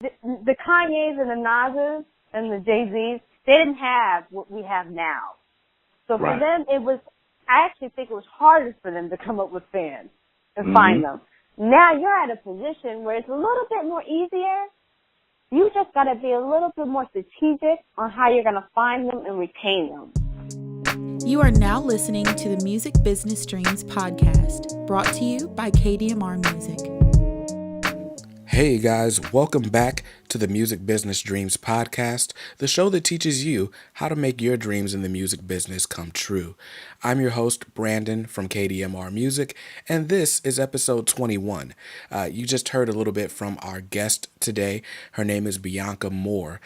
The Kanyes and the Nas's and the Jay-Z's, they didn't have what we have now. So for them, I actually think it was harder for them to come up with fans and find them. Now you're at a position where it's a little bit more easier. You just got to be a little bit more strategic on how you're going to find them and retain them. You are now listening to the Music Business Dreams podcast, brought to you by KDMR Music. Hey guys, welcome back to the Music Business Dreams podcast, the show that teaches you how to make your dreams in the music business come true. I'm your host, Brandon from KDMR Music, and this is episode 21. You just heard a little bit from our guest today. Her name is Bianca Moore.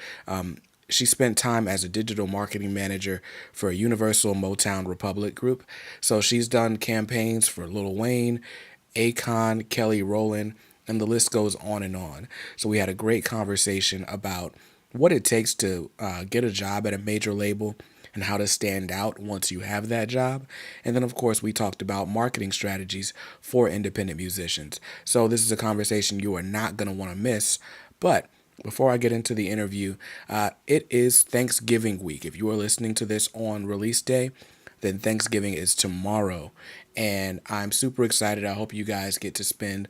She spent time as a digital marketing manager for Universal Motown Republic Group. So she's done campaigns for Lil Wayne, Kelly Rowland, and the list goes on and on. So we had a great conversation about what it takes to get a job at a major label and how to stand out once you have that job. And then, of course, we talked about marketing strategies for independent musicians. So this is a conversation you are not going to want to miss. But before I get into the interview, it is Thanksgiving week. If you are listening to this on release day, then Thanksgiving is tomorrow. And I'm super excited. I hope you guys get to spend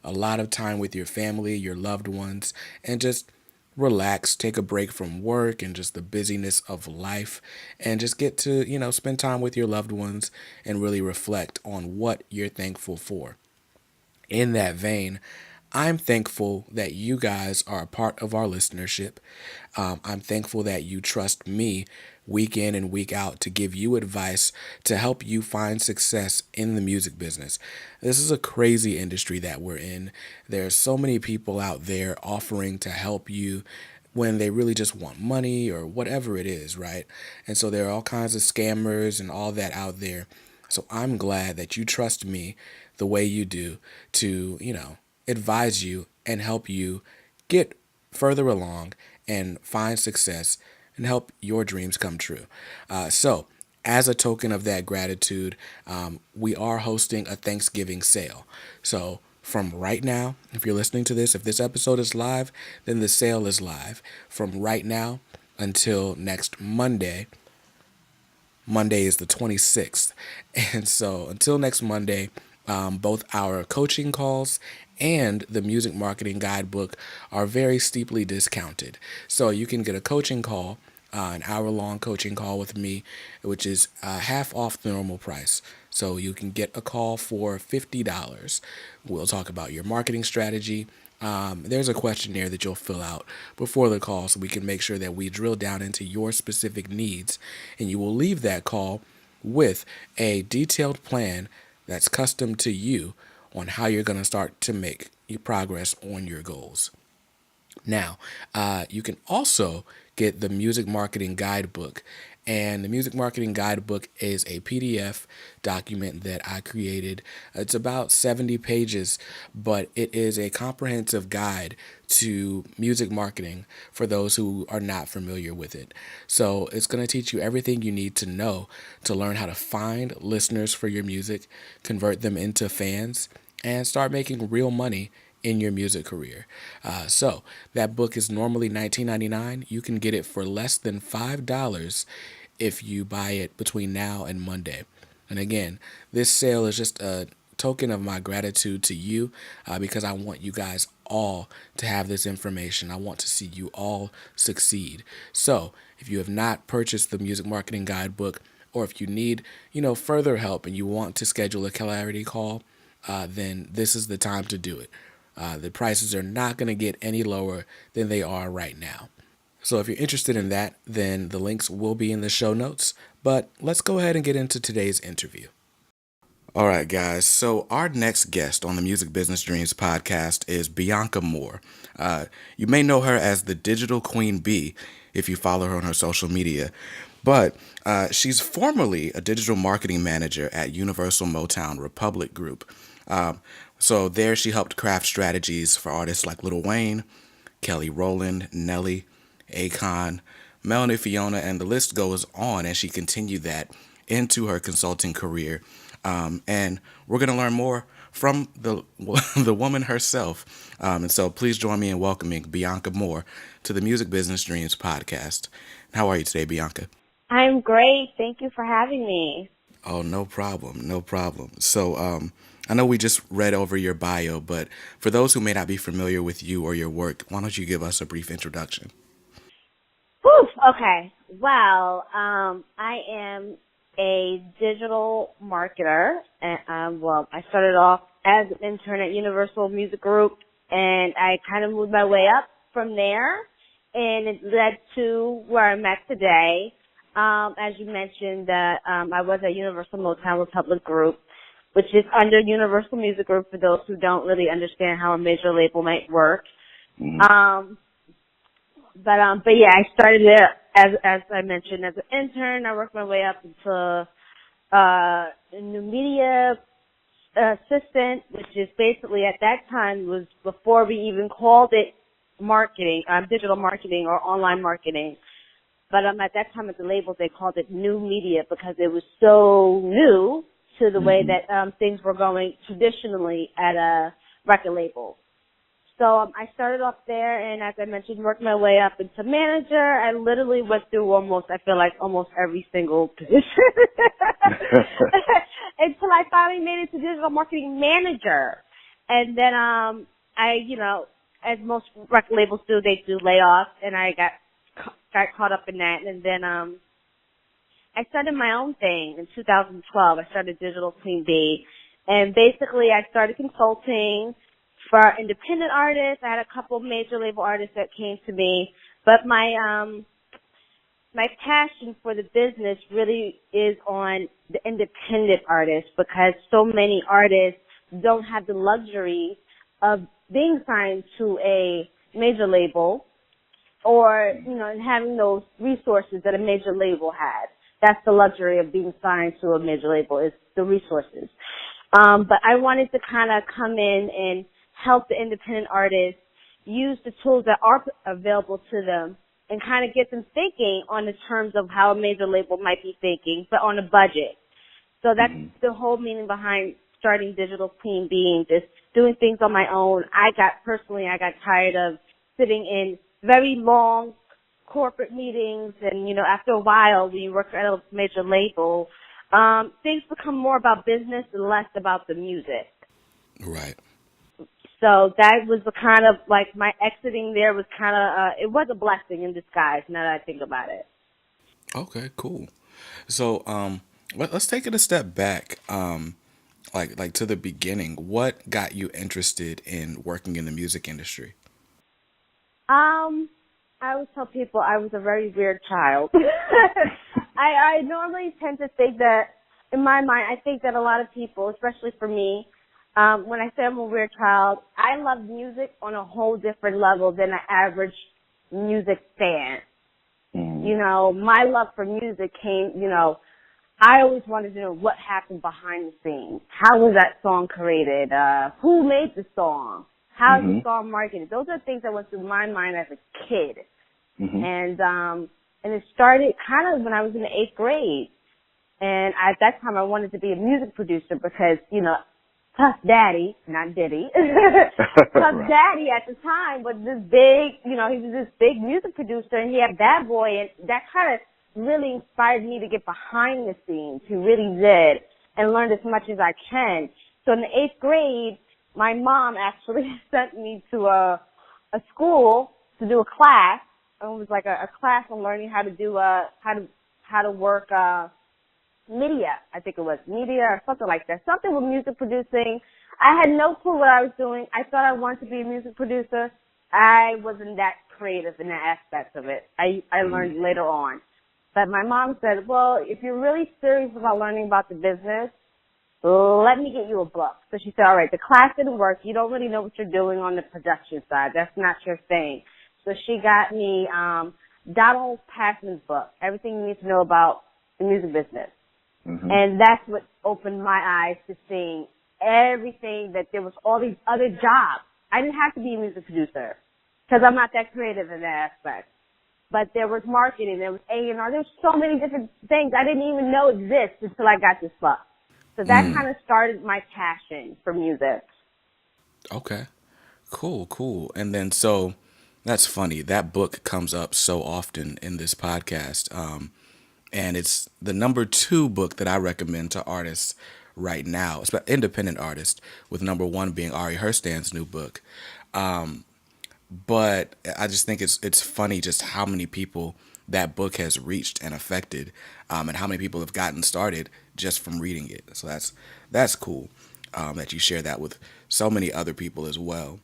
a lot of time with your family, your loved ones, and just relax, take a break from work and just the busyness of life, and just get to, spend time with your loved ones and really reflect on what you're thankful for. In that vein, I'm thankful that you guys are a part of our listenership. I'm thankful that you trust me week in and week out to give you advice to help you find success in the music business. This is a crazy industry that we're in. There's so many people out there offering to help you when they really just want money or whatever it is, right? And so there are all kinds of scammers and all that out there. So I'm glad that you trust me the way you do to, advise you and help you get further along and find success and help your dreams come true. So as a token of that gratitude, we are hosting a Thanksgiving sale. So from right now, if you're listening to this, if this episode is live, then the sale is live. From right now until next Monday. Monday is the 26th. And so until next Monday, both our coaching calls and the music marketing guidebook are very steeply discounted. So you can get a coaching call, an hour-long coaching call with me, which is half off the normal price. So you can get a call for $50. We'll talk about your marketing strategy. There's a questionnaire that you'll fill out before the call so we can make sure that we drill down into your specific needs. And you will leave that call with a detailed plan that's custom to you on how you're going to start to make progress on your goals. Now, you can also get the Music Marketing Guidebook. And the Music Marketing Guidebook is a PDF document that I created. It's about 70 pages, but it is a comprehensive guide to music marketing for those who are not familiar with it. So it's going to teach you everything you need to know to learn how to find listeners for your music, convert them into fans, and start making real money in your music career. So that book is normally $19.99. You can get it for less than $5 if you buy it between now and Monday. And again, this sale is just a token of my gratitude to you because I want you guys all to have this information. I want to see you all succeed. So if you have not purchased the Music Marketing Guidebook, or if you need, further help and you want to schedule a clarity call, then this is the time to do it. The prices are not going to get any lower than they are right now. So if you're interested in that, then the links will be in the show notes. But let's go ahead and get into today's interview. All right, guys. So our next guest on the Music Business Dreams podcast is Bianca Moore. You may know her as the Digital Queen Bee if you follow her on her social media. But she's formerly a digital marketing manager at Universal Motown Republic Group. So there she helped craft strategies for artists like Lil Wayne, Kelly Rowland, Nelly, Melanie Fiona, and the list goes on as she continued that into her consulting career. And we're going to learn more from the the woman herself. And so please join me in welcoming Bianca Moore to the Music Business Dreams podcast. How are you today, Bianca? I'm great. Thank you for having me. Oh, no problem. No problem. So, I know we just read over your bio, but for those who may not be familiar with you or your work, why don't you give us a brief introduction? Whew, okay. Well, I am a digital marketer. And, I started off as an intern at Universal Music Group, and I kind of moved my way up from there, and it led to where I'm at today. As you mentioned, I was at Universal Motown Republic Group, which is under Universal Music Group for those who don't really understand how a major label might work. Mm-hmm. But yeah, I started there as I mentioned as an intern. I worked my way up into a new media assistant, which is basically at that time was before we even called it marketing, digital marketing or online marketing. But at that time at the labels, they called it new media because it was so new to the way that things were going traditionally at a record label. So I started off there, and as I mentioned, worked my way up into manager. I literally went through almost every single position until I finally made it to digital marketing manager. And then as most record labels do, they do layoffs, and I got caught up in that. And then I started my own thing in 2012. I started Digital Queen Bee, and basically I started consulting for independent artists. I had a couple major label artists that came to me, but my passion for the business really is on the independent artists because so many artists don't have the luxury of being signed to a major label or, and having those resources that a major label had. That's the luxury of being signed to a major label is the resources. But I wanted to kind of come in and help the independent artists use the tools that are available to them and kind of get them thinking on the terms of how a major label might be thinking, but on a budget. So that's the whole meaning behind starting Digital Queen Bee, just doing things on my own. I got tired of sitting in very long corporate meetings, and after a while, when you work at a major label, things become more about business and less about the music. Right. So that was the kind of like my exiting there was kind of it was a blessing in disguise. Now that I think about it. Okay. Cool. So let's take it a step back. Like to the beginning. What got you interested in working in the music industry? I always tell people I was a very weird child. I normally tend to think that, in my mind, I think that a lot of people, especially for me, when I say I'm a weird child, I love music on a whole different level than an average music fan. My love for music came, I always wanted to know what happened behind the scenes. How was that song created? Who made the song? How's the song marketed? Those are things that went through my mind as a kid. And it started kind of when I was in the 8th grade. And at that time I wanted to be a music producer because, Puff Daddy, not Diddy, Puff Daddy at the time was this big, he was this big music producer, and he had Bad Boy, and that kind of really inspired me to get behind the scenes. He really did, and learned as much as I can. So in the 8th grade, my mom actually sent me to a school to do a class. It was like a class on learning how to do how to work media. I think it was media or something like that. Something with music producing. I had no clue what I was doing. I thought I wanted to be a music producer. I wasn't that creative in that aspect of it. I learned later on. But my mom said, well, if you're really serious about learning about the business, let me get you a book. So she said, all right, the class didn't work. You don't really know what you're doing on the production side. That's not your thing. So she got me Donald Passman's book, Everything You Need to Know About the Music Business. And that's what opened my eyes to seeing everything, that there was all these other jobs. I didn't have to be a music producer because I'm not that creative in that aspect. But there was marketing, there was A&R, there was so many different things I didn't even know exist until I got this book. So that kind of started my passion for music. Okay. Cool. And then so that's funny. That book comes up so often in this podcast. And it's the number 2 book that I recommend to artists right now, independent artists, with number 1 being Ari Herstand's new book. But I just think it's funny just how many people that book has reached and affected, and how many people have gotten started just from reading it. So that's cool, that you share that with so many other people as well.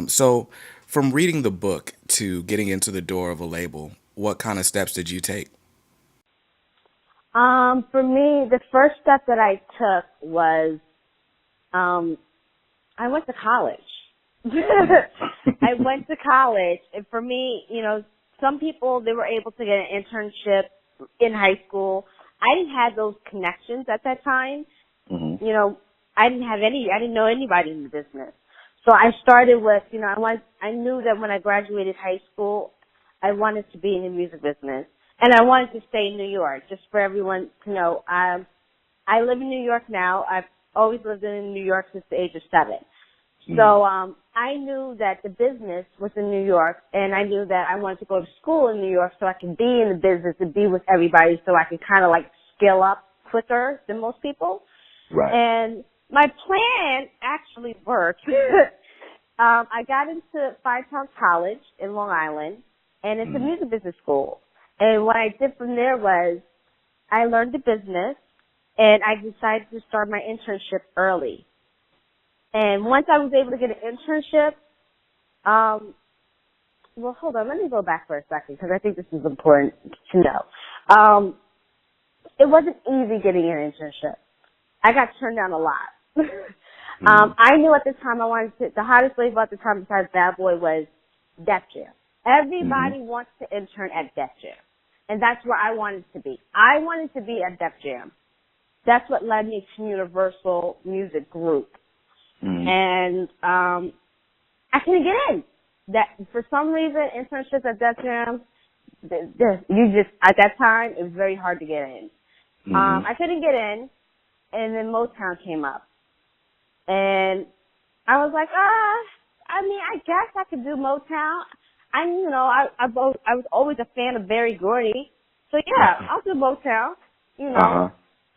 So from reading the book to getting into the door of a label, what kind of steps did you take? For me, the first step that I took was, I went to college. I went to college, and for me, some people, they were able to get an internship in high school. I didn't have those connections at that time. Mm-hmm. I didn't know anybody in the business. So I started with, I knew that when I graduated high school, I wanted to be in the music business. And I wanted to stay in New York, just for everyone to know. I live in New York now. I've always lived in New York since the age of 7. Mm-hmm. So I knew that the business was in New York, and I knew that I wanted to go to school in New York so I could be in the business and be with everybody so I could kind of like scale up quicker than most people. Right. And my plan actually worked. I got into Five Towns College in Long Island, and it's a music business school. And what I did from there was I learned the business, and I decided to start my internship early. And once I was able to get an internship, well, hold on, let me go back for a second because I think this is important to know. It wasn't easy getting an internship. I got turned down a lot. I knew at the time the hottest label at the time besides Bad Boy was Def Jam. Everybody wants to intern at Def Jam. And that's where I wanted to be. I wanted to be at Def Jam. That's what led me to Universal Music Group. And I couldn't get in. That for some reason, internships at Def Jam, at that time, it was very hard to get in. I couldn't get in, and then Motown came up. And I was like, I guess I could do Motown. I was always a fan of Berry Gordy. So yeah, I'll do Motown.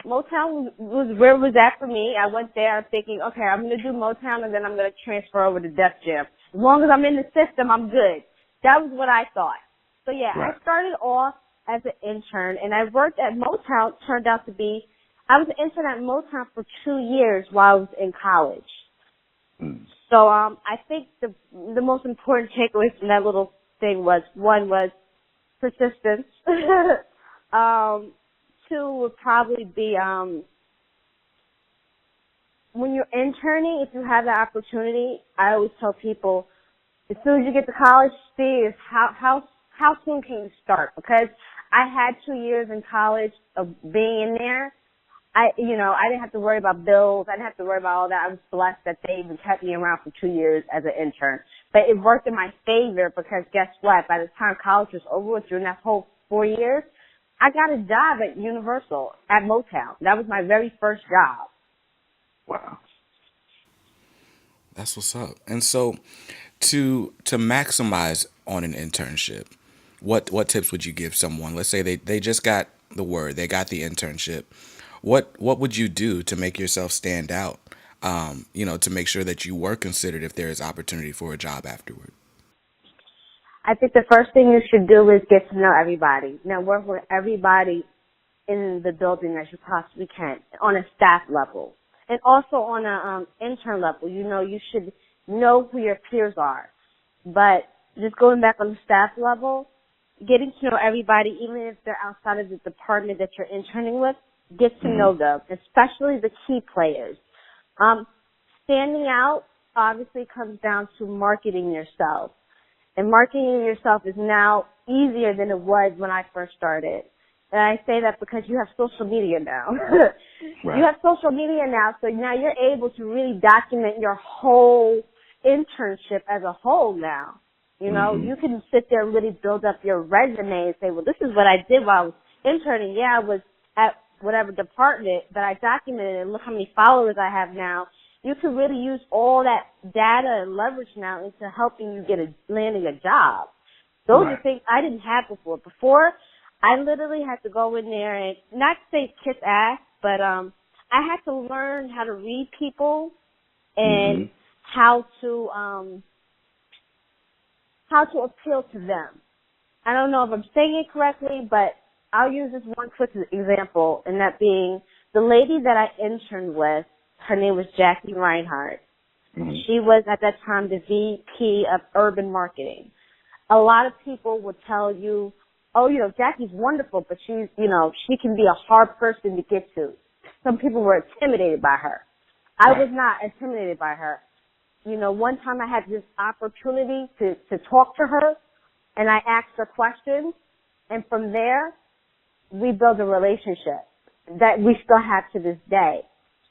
Motown was where it was at for me. I went there thinking, okay, I'm going to do Motown and then I'm going to transfer over to Def Jam. As long as I'm in the system, I'm good. That was what I thought. So yeah, I started off as an intern and I worked at Motown. I was an intern at Motown for 2 years while I was in college. So I think the most important takeaways from that little thing was, one was persistence. 2 would probably be when you're interning, if you have the opportunity, I always tell people, as soon as you get to college, see is how soon can you start? Because I had 2 years in college of being in there. I didn't have to worry about bills. I didn't have to worry about all that. I was blessed that they even kept me around for 2 years as an intern. But it worked in my favor because guess what? By the time college was over with, during that whole 4 years, I got a job at Universal at Motown. That was my very first job. Wow. That's what's up. And so to maximize on an internship, what tips would you give someone? Let's say they just got the word, they got the internship. What would you do to make yourself stand out? To make sure that you were considered if there is opportunity for a job afterward. I think the first thing you should do is get to know everybody. Now, work with everybody in the building as you possibly can on a staff level. And also on a intern level, you should know who your peers are. But just going back on the staff level, getting to know everybody, even if they're outside of the department that you're interning with, get to know them, especially the key players. Standing out obviously comes down to marketing yourself. And marketing yourself is now easier than it was when I first started. And I say that because you have social media now. You have social media now, so now you're able to really document your whole internship as a whole now. You can sit there and really build up your resume and say, well, this is what I did while I was interning. Yeah, I was at whatever department that I documented and look how many followers I have now, you can really use all that data and leverage now into helping you landing a job. Those are things I didn't have before. Before, I literally had to go in there and not say kiss ass, but I had to learn how to read people and how to appeal to them. I don't know if I'm saying it correctly, but I'll use this one quick example, and that being the lady that I interned with. Her name was Jackie Reinhardt. She was at that time the VP of Urban Marketing. A lot of people would tell you, oh, you know, Jackie's wonderful, but she's, you know, she can be a hard person to get to. Some people were intimidated by her. I was not intimidated by her. You know, one time I had this opportunity to talk to her, and I asked her questions, and from there, we built a relationship that we still have to this day.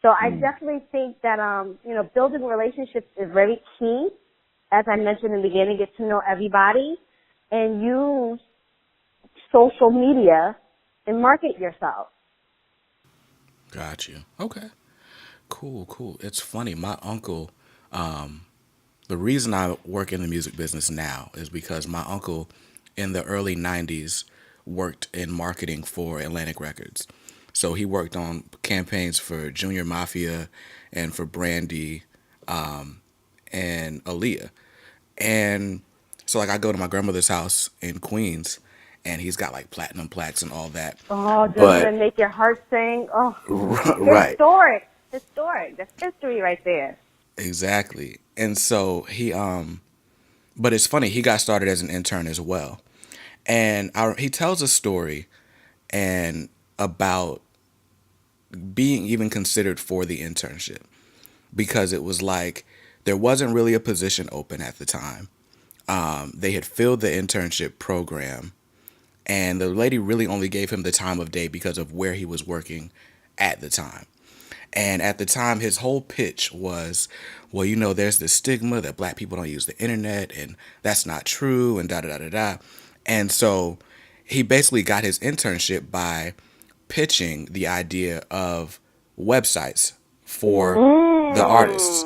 So I definitely think that, you know, building relationships is very key. As I mentioned in the beginning, get to know everybody and use social media and market yourself. Got you. Okay. Cool. It's funny. My uncle, the reason I work in the music business now is because my uncle in the early 90s worked in marketing for Atlantic Records. So he worked on campaigns for Junior Mafia and for Brandy and Aaliyah. And so, like, I go to my grandmother's house in Queens, and he's got, like, platinum plaques and all that. Oh, doesn't it make your heart sing? Oh, right. Historic. That's history right there. Exactly. And so he, but it's funny, he got started as an intern as well. And he tells a story and about being even considered for the internship, because it was like there wasn't really a position open at the time. They had filled the internship program, and the lady really only gave him the time of day because of where he was working at the time. And at the time, his whole pitch was, well, you know, there's this stigma that black people don't use the internet, and that's not true, and da-da-da-da-da. And so he basically got his internship by pitching the idea of websites for the artists.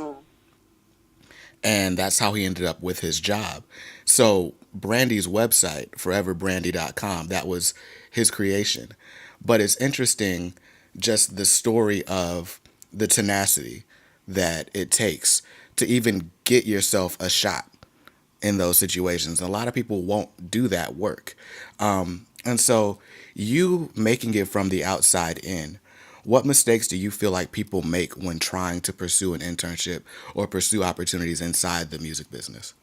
And that's how he ended up with his job. So Brandy's website, foreverbrandy.com, that was his creation. But it's interesting, just the story of the tenacity that it takes to even get yourself a shot in those situations. And a lot of people won't do that work. And so you making it from the outside in, what mistakes do you feel like people make when trying to pursue an internship or pursue opportunities inside the music business?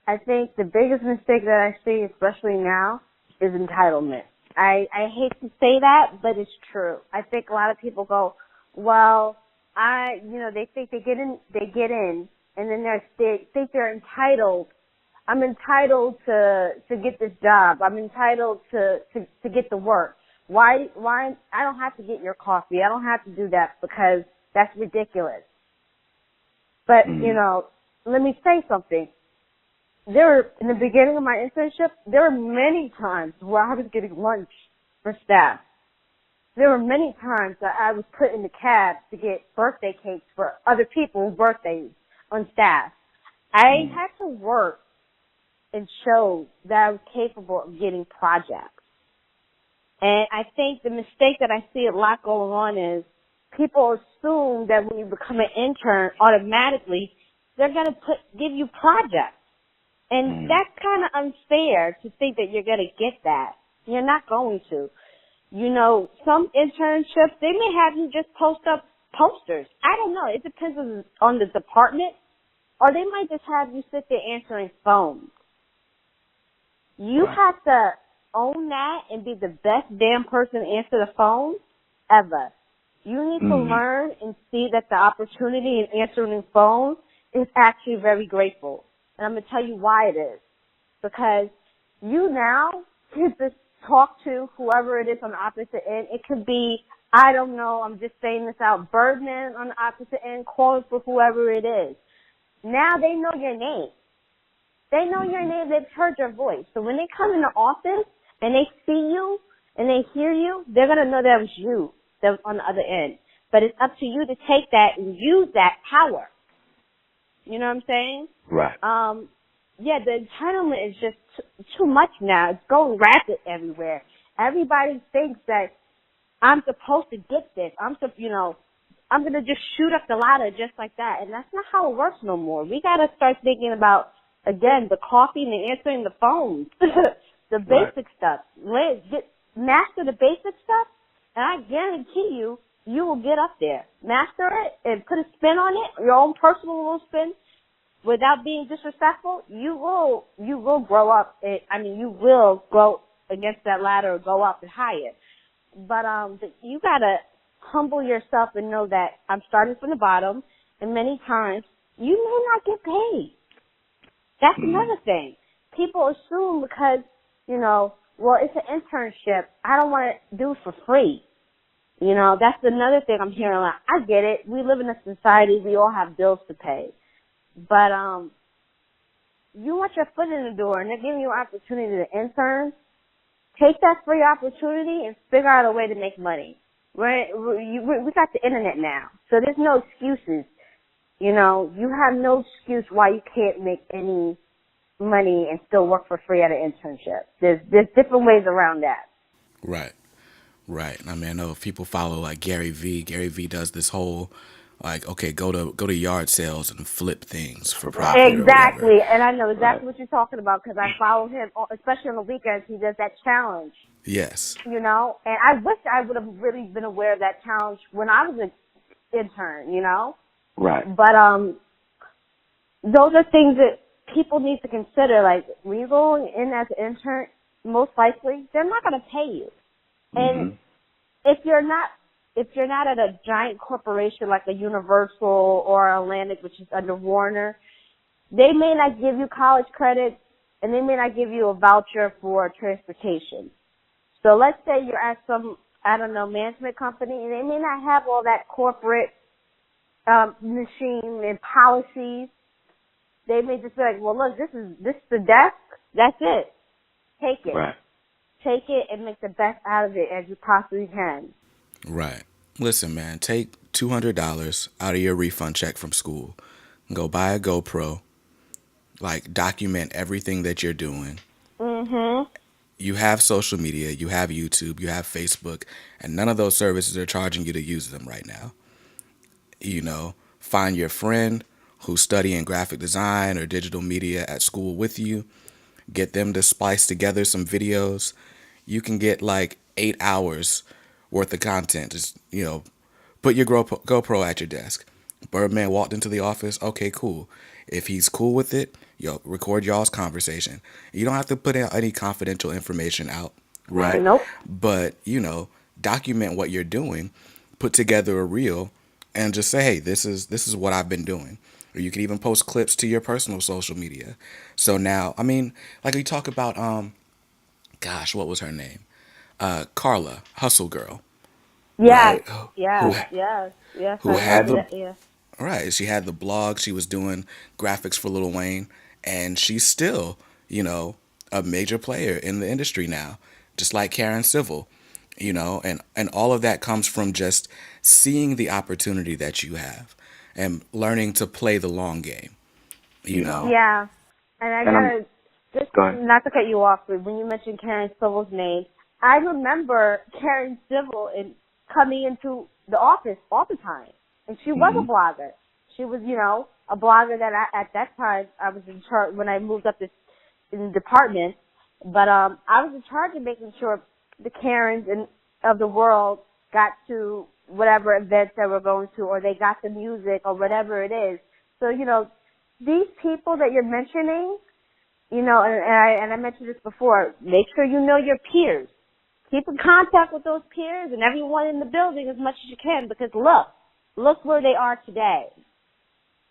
I think the biggest mistake that I see, especially now, is entitlement. I hate to say that, but it's true. I think a lot of people go, well, they think they get in, and then they think they're entitled. I'm entitled to get this job. I'm entitled to get the work. Why I don't have to get your coffee. I don't have to do that because that's ridiculous. But, you know, let me say something. In the beginning of my internship, there were many times where I was getting lunch for staff. There were many times that I was put in the cab to get birthday cakes for other people's birthdays on staff. I had to work and show that I was capable of getting projects. And I think the mistake that I see a lot going on is people assume that when you become an intern, automatically they're going to give you projects. And that's kind of unfair to think that you're going to get that. You're not going to. You know, some internships, they may have you just post up posters. I don't know. It depends on the department. Or they might just have you sit there answering phones. You have to own that and be the best damn person to answer the phone ever. You need to learn and see that the opportunity in answering the phone is actually very grateful. And I'm going to tell you why it is. Because you now can just talk to whoever it is on the opposite end. It could be, I don't know, I'm just saying this out, Birdman on the opposite end calling for whoever it is. Now they know your name. They know your name. They've heard your voice. So when they come in the office and they see you and they hear you, they're going to know that was you. that was on the other end. But it's up to you to take that and use that power. You know what I'm saying? Right. Yeah, the entitlement is just too much now. It's going rapid everywhere. Everybody thinks that I'm supposed to get this. I'm going to just shoot up the ladder just like that. And that's not how it works no more. We got to start thinking about, again, the coffee and the answering the phones, the basic stuff. Master the basic stuff, and I guarantee you, you will get up there. Master it and put a spin on it, your own personal little spin, without being disrespectful. You will grow up. You will go against that ladder or go up and higher. But you gotta humble yourself and know that I'm starting from the bottom, and many times you may not get paid. That's another thing. People assume because, well, it's an internship, I don't want to do it for free. That's another thing I'm hearing a lot. I get it. We live in a society. We all have bills to pay. But you want your foot in the door, and they're giving you an opportunity to intern. Take that free opportunity and figure out a way to make money. We got the internet now, so there's no excuses. You have no excuse why you can't make any money and still work for free at an internship. There's different ways around that. Right. I mean, I know if people follow like Gary Vee. Gary Vee does this whole go to yard sales and flip things for profit. Exactly, and I know exactly what you're talking about because I follow him, especially on the weekends. He does that challenge. Yes. And I wish I would have really been aware of that challenge when I was an intern. Right. But those are things that people need to consider. Like when you're going in as an intern, most likely they're not going to pay you. And if you're not at a giant corporation like a Universal or Atlantic, which is under Warner, they may not give you college credits and they may not give you a voucher for transportation. So let's say you're at some, management company, and they may not have all that corporate machine and policies. They may just be like, well, look, this is the desk. That's it. Take it. Right. Take it and make the best out of it as you possibly can. Right. Listen, man, take $200 out of your refund check from school. Go buy a GoPro. Document everything that you're doing. Mm-hmm. You have social media. You have YouTube. You have Facebook. And none of those services are charging you to use them right now. Find your friend who's studying graphic design or digital media at school with you. Get them to splice together some videos. You can get 8 hours worth of content. Just, put your GoPro at your desk. Birdman walked into the office. Okay, cool. If he's cool with it, record y'all's conversation. You don't have to put any confidential information out. Right. Nope. But, document what you're doing, put together a reel, and just say, hey, this is what I've been doing. Or you can even post clips to your personal social media. So now, we talk about, what was her name? Carla, Hustle Girl. Yes. Right? Yes. Who had the, yeah. Right. She had the blog. She was doing graphics for Lil Wayne. And she's still, a major player in the industry now. Just like Karen Civil, and all of that comes from just seeing the opportunity that you have and learning to play the long game, Yeah. And I gotta, just not to cut you off, but when you mentioned Karen Civil's name, I remember Karen Civil coming into the office all the time. And she was a blogger. She was, a blogger that at that time I was in charge when I moved up in the department. But I was in charge of making sure the Karens of the world got to whatever events they were going to, or they got the music or whatever it is. So, these people that you're mentioning, and I mentioned this before, make sure you know your peers. Keep in contact with those peers and everyone in the building as much as you can, because look where they are today.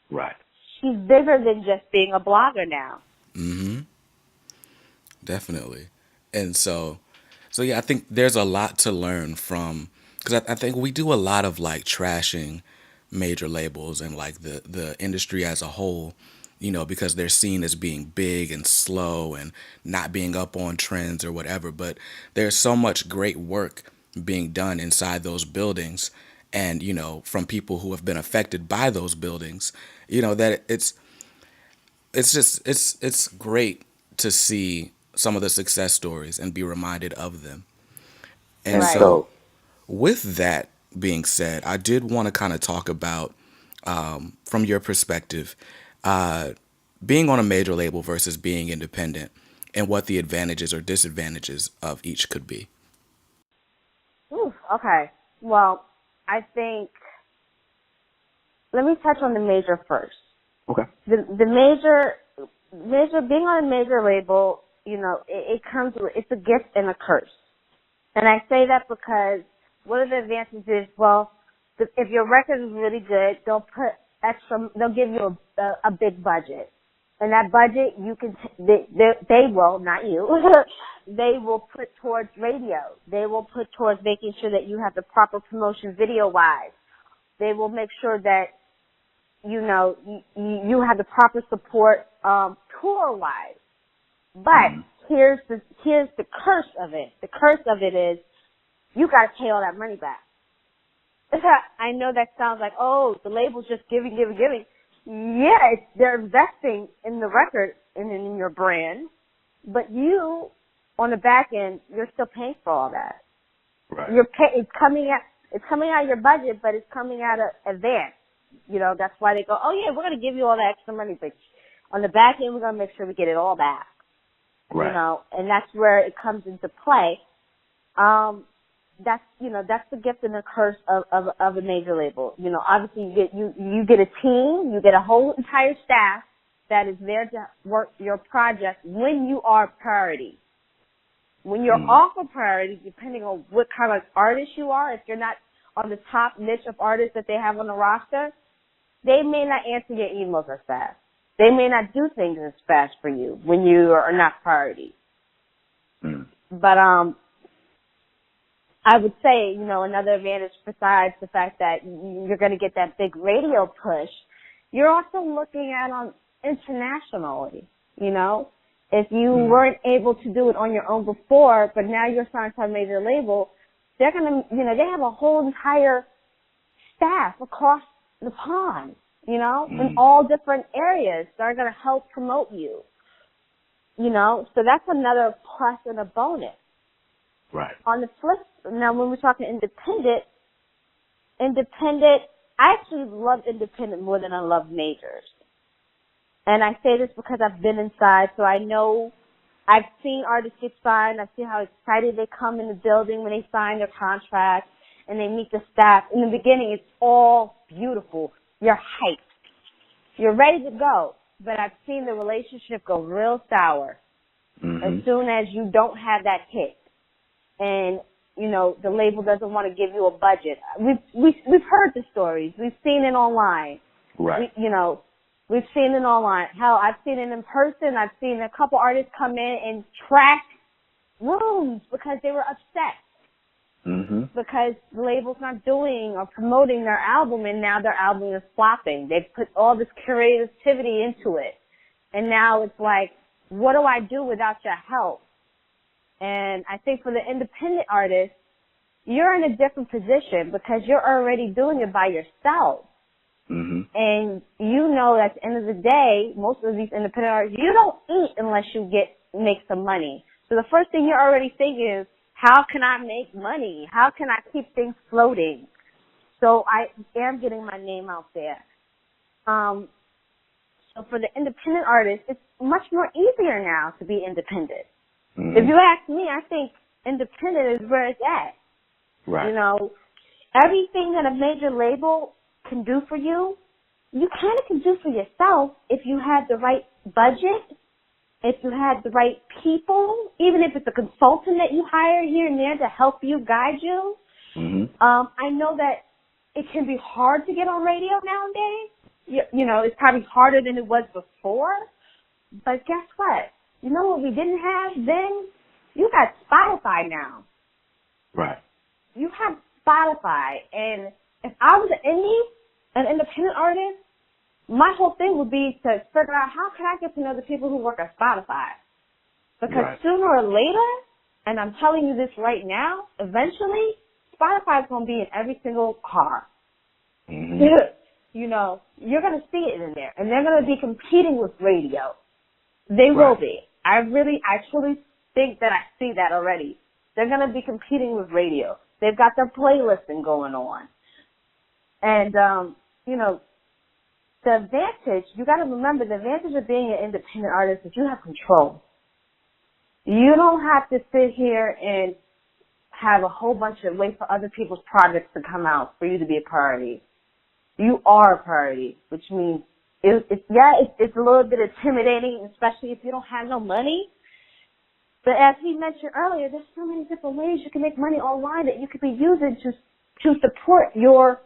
Right. She's bigger than just being a blogger now. Mm-hmm. Definitely. And so yeah, I think there's a lot to learn from, because I think we do a lot of trashing major labels and the industry as a whole, because they're seen as being big and slow and not being up on trends or whatever. But there's so much great work being done inside those buildings, and from people who have been affected by those buildings, that it's great to see some of the success stories and be reminded of them. And And Right. so so, with that being said, I did want to kind of talk about, from your perspective, being on a major label versus being independent, and what the advantages or disadvantages of each could be. Ooh, okay. Well, I think, let me touch on the major first. okay. The major, being on a major label, it comes with, it's a gift and a curse. And I say that because one of the advantages is, well, if your record is really good, they'll give you a big budget. And that budget, they will, not you, they will put towards radio. They will put towards making sure that you have the proper promotion video-wise. They will make sure that, you have the proper support tour-wise. But here's the curse of it. The curse of it is you got to pay all that money back. I know that sounds like, oh, the label's just giving. Yeah, they're investing in the record and in your brand, but you, on the back end, you're still paying for all that. Right. It's coming out of your budget, but it's coming out of advance. That's why they go, oh yeah, we're going to give you all that extra money, but on the back end, we're going to make sure we get it all back. Right. And that's where it comes into play. That's the gift and the curse of a major label. Obviously you get a team, you get a whole entire staff that is there to work your project when you are priority. When you're off of priority, depending on what kind of artist you are, if you're not on the top niche of artists that they have on the roster, they may not answer your emails as fast. They may not do things as fast for you when you are not priority. But I would say, another advantage besides the fact that you're going to get that big radio push, you're also looking at internationally, If you weren't able to do it on your own before, but now you're signed to a major label, they're going to, they have a whole entire staff across the pond, in all different areas that are going to help promote you, So that's another plus and a bonus. Right. On the flip, now when we're talking independent, I actually love independent more than I love majors. And I say this because I've been inside, so I know I've seen artists get signed. I've seen how excited they come in the building when they sign their contract and they meet the staff. In the beginning, it's all beautiful. You're hyped. You're ready to go. But I've seen the relationship go real sour as soon as you don't have that hit. And, the label doesn't want to give you a budget. We've heard the stories. We've seen it online. Right. We've seen it online. Hell, I've seen it in person. I've seen a couple artists come in and trash rooms because they were upset. Because the label's not doing or promoting their album, and now their album is flopping. They've put all this creativity into it. And now it's like, what do I do without your help? And I think for the independent artist, you're in a different position because you're already doing it by yourself. And at the end of the day, most of these independent artists, you don't eat unless you make some money. So the first thing you're already thinking is, how can I make money? How can I keep things floating? So I am getting my name out there. So for the independent artist, it's much more easier now to be independent. If you ask me, I think independent is where it's at. Right. Everything that a major label can do for you, you kind of can do for yourself if you had the right budget, if you had the right people, even if it's a consultant that you hire here and there to help you, guide you. I know that it can be hard to get on radio nowadays. It's probably harder than it was before. But guess what? You know what we didn't have then? You got Spotify now. Right. You have Spotify. And if I was an independent artist, my whole thing would be to figure out how can I get to know the people who work at Spotify. Because sooner or later, and I'm telling you this right now, eventually, Spotify's going to be in every single car. Mm-hmm. You know, you're going to see it in there. And they're going to be competing with radio. They will be. I truly think that I see that already. They're going to be competing with radio. They've got their playlisting going on. And, you know, the advantage, you got to remember, the advantage of being an independent artist is you have control. You don't have to sit here and have a whole bunch of wait for other people's projects to come out for you to be a priority. You are a priority, which means it's a little bit intimidating, especially if you don't have no money. But as he mentioned earlier, there's so many different ways you can make money online that you could be using to support your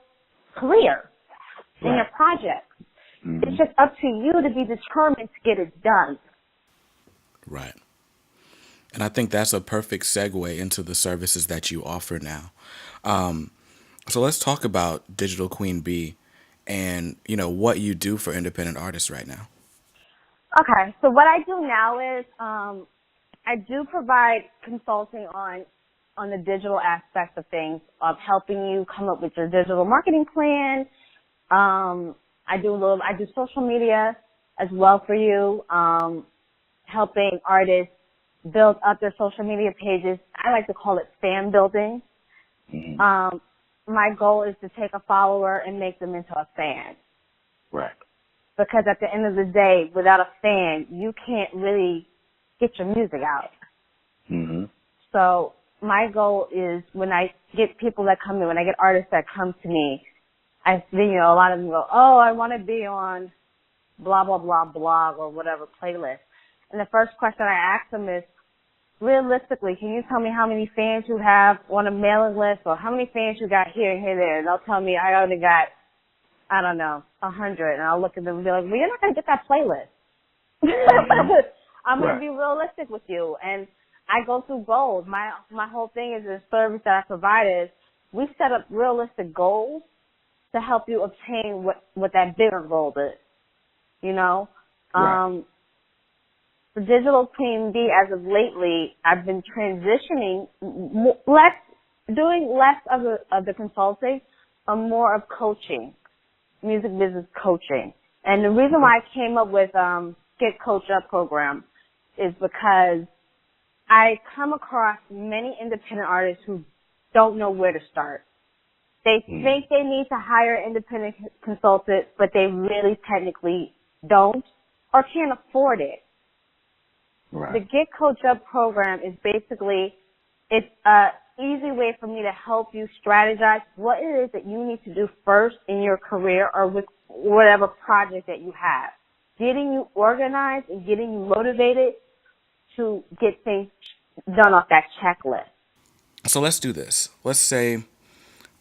career and your project. Mm-hmm. It's just up to you to be determined to get it done. Right. And I think that's a perfect segue into the services that you offer now. So let's talk about Digital Queen Bee and, you know, what you do for independent artists right now. Okay. So what I do now is I do provide consulting on the digital aspects of things, of helping you come up with your digital marketing plan. I do social media as well for you, helping artists build up their social media pages. I like to call it fan building. Mm-hmm. My goal is to take a follower and make them into a fan. Right. Because at the end of the day, without a fan, you can't really get your music out. Mm-hmm. So my goal is when I get people that come in, when I get artists that come to me, I see, you know, a lot of them go, oh, I want to be on blah, blah, blah blog or whatever playlist. And the first question I ask them is, realistically, can you tell me how many fans you have on a mailing list or how many fans you got here and here there? And they'll tell me I only got, I don't know, 100. And I'll look at them and be like, well, you're not going to get that playlist. I'm going to be realistic with you. And I go through goals. My whole thing is the service that I provide is we set up realistic goals to help you obtain what that bigger goal is, you know? Right. For Digital Queen Bee, as of lately, I've been transitioning doing less of the consulting and more of coaching, music business coaching. And the reason why I came up with Get Coached Up program is because I come across many independent artists who don't know where to start. They think they need to hire an independent consultant, but they really technically don't or can't afford it. Right. The Get Coached Up program is basically, it's an easy way for me to help you strategize what it is that you need to do first in your career or with whatever project that you have. Getting you organized and getting you motivated to get things done off that checklist. So let's do this. Let's say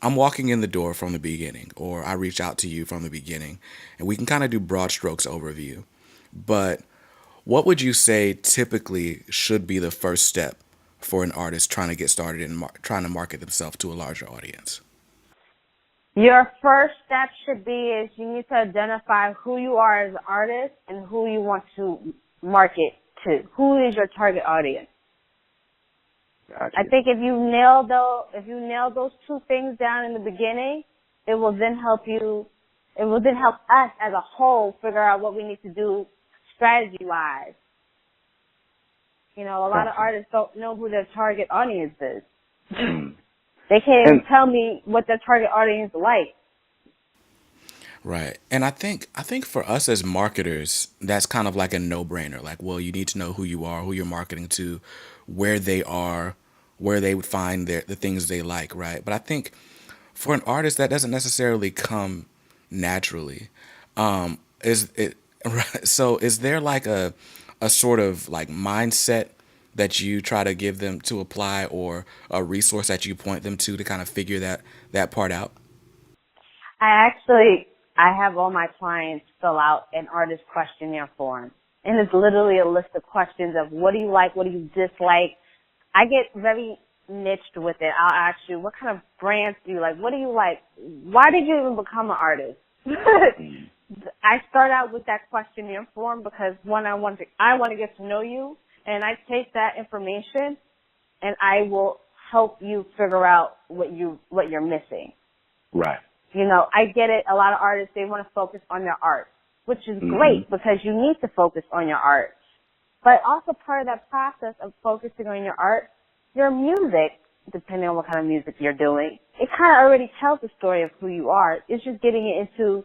I'm walking in the door from the beginning, or I reach out to you from the beginning, and we can kind of do broad strokes overview. But what would you say typically should be the first step for an artist trying to get started and trying to market themselves to a larger audience? Your first step should be is you need to identify who you are as an artist and who you want to market to. Who is your target audience? Gotcha. I think if you nail those two things down in the beginning, it will then help us as a whole figure out what we need to do strategy-wise. You know, a lot of artists don't know who their target audience is. They can't even tell me what their target audience is like. Right. And I think for us as marketers, that's kind of like a no-brainer. Like, well, you need to know who you are, who you're marketing to, where they are, where they would find the things they like, right? But I think for an artist, that doesn't necessarily come naturally. So is there like a sort of like mindset that you try to give them to apply, or a resource that you point them to kind of figure that part out? I have all my clients fill out an artist questionnaire form. And it's literally a list of questions of what do you like, what do you dislike. I get very niched with it. I'll ask you, what kind of brands do you like? What do you like? Why did you even become an artist? I start out with that questionnaire form because, one, I want to get to know you, and I take that information and I will help you figure out what you're missing. Right. You know, I get it. A lot of artists, they want to focus on their art, which is great because you need to focus on your art. But also part of that process of focusing on your art, your music, depending on what kind of music you're doing, it kind of already tells the story of who you are. It's just getting it into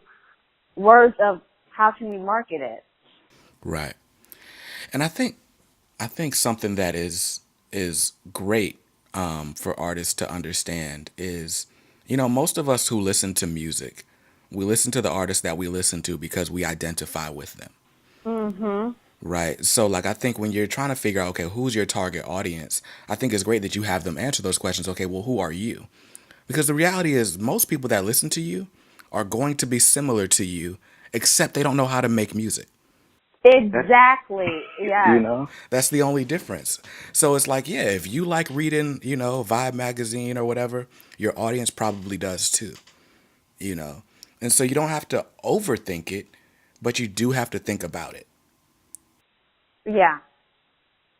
words of how can we market it. Right. And I think something that is great for artists to understand is, you know, most of us who listen to music, we listen to the artists that we listen to because we identify with them. Right. So, like, I think when you're trying to figure out, okay, who's your target audience, I think it's great that you have them answer those questions. Okay, well, who are you? Because the reality is most people that listen to you are going to be similar to you, except they don't know how to make music. Exactly. Yeah. You know? That's the only difference. So it's like, yeah, if you like reading, you know, Vibe magazine or whatever, your audience probably does too, you know. And so you don't have to overthink it, but you do have to think about it. Yeah.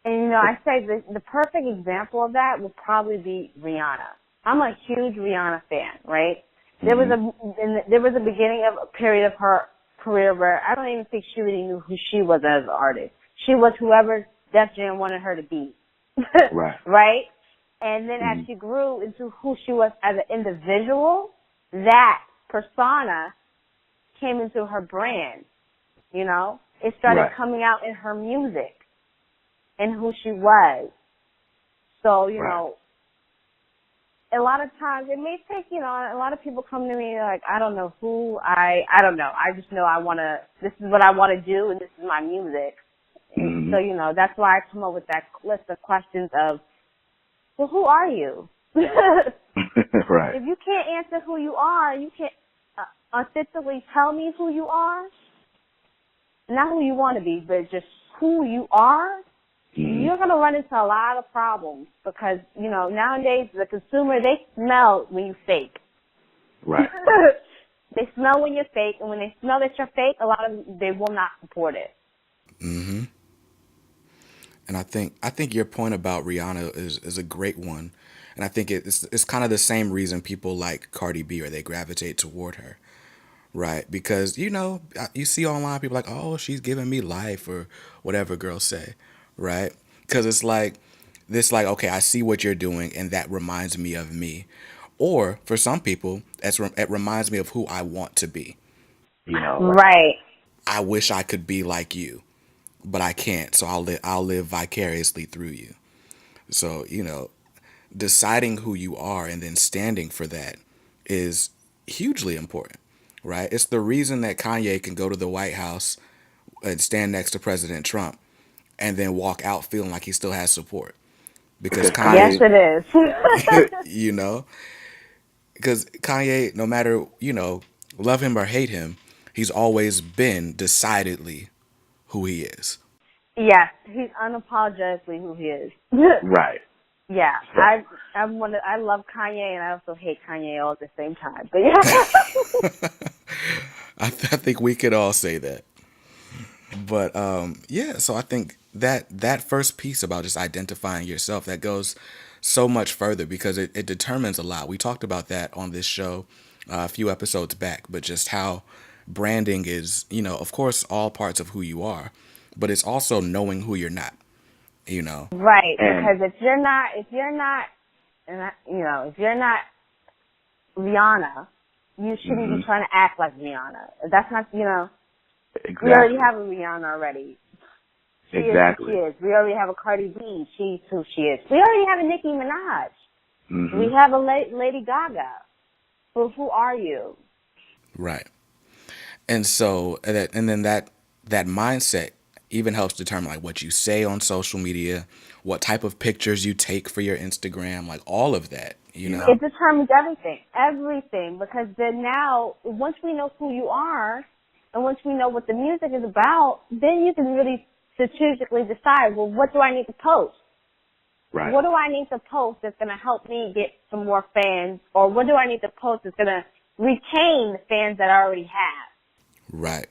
And, you know, I say the perfect example of that would probably be Rihanna. I'm a huge Rihanna fan, right? There was a beginning of a period of her career where I don't even think she really knew who she was as an artist. She was whoever Def Jam wanted her to be. Right. Right? And then as she grew into who she was as an individual, that persona came into her brand, you know? It started coming out in her music and who she was. So, you know, a lot of times it may take, you know, a lot of people come to me like, I don't know who I don't know. I just know this is what I want to do and this is my music. And so, you know, that's why I come up with that list of questions of, well, who are you? Right. If you can't answer who you are, you can't authentically tell me who you are. Not who you want to be, but just who you are. You're going to run into a lot of problems because, you know, nowadays the consumer, they smell when you fake. Right. They smell when you're fake, and when they smell that you're fake, a lot of them, they will not support it. And I think your point about Rihanna is a great one. And I think it's kind of the same reason people like Cardi B or they gravitate toward her. Right. Because, you know, you see online people like, oh, she's giving me life or whatever girls say. Right. Because it's like OK, I see what you're doing and that reminds me of me. Or for some people, it reminds me of who I want to be. You know, right. I wish I could be like you, but I can't. So I'll live vicariously through you. So, you know, deciding who you are and then standing for that is hugely important. Right. It's the reason that Kanye can go to the White House and stand next to President Trump and then walk out feeling like he still has support. Because Kanye, yes, it is. you know, because Kanye, no matter, you know, love him or hate him, he's always been decidedly who he is. Yes, he's unapologetically who he is. Right. Yeah, I love Kanye and I also hate Kanye all at the same time. But yeah. I think we could all say that. But yeah, so I think that first piece about just identifying yourself, that goes so much further because it determines a lot. We talked about that on this show a few episodes back, but just how branding is, you know, of course, all parts of who you are, but it's also knowing who you're not, you know. Right, because if you're not, Rihanna, you shouldn't be trying to act like Rihanna. That's not, you know. Exactly. We already have a Rihanna already. She exactly. is who she is. We already have a Cardi B. She's who she is. We already have a Nicki Minaj. We have a Lady Gaga. Well, who are you? Right. And so, and then that mindset even helps determine like what you say on social media, what type of pictures you take for your Instagram, like all of that, you know. It determines everything, because then now, once we know who you are, and once we know what the music is about, then you can really strategically decide, well, what do I need to post? Right. What do I need to post that's going to help me get some more fans? Or what do I need to post that's going to retain the fans that I already have? Right.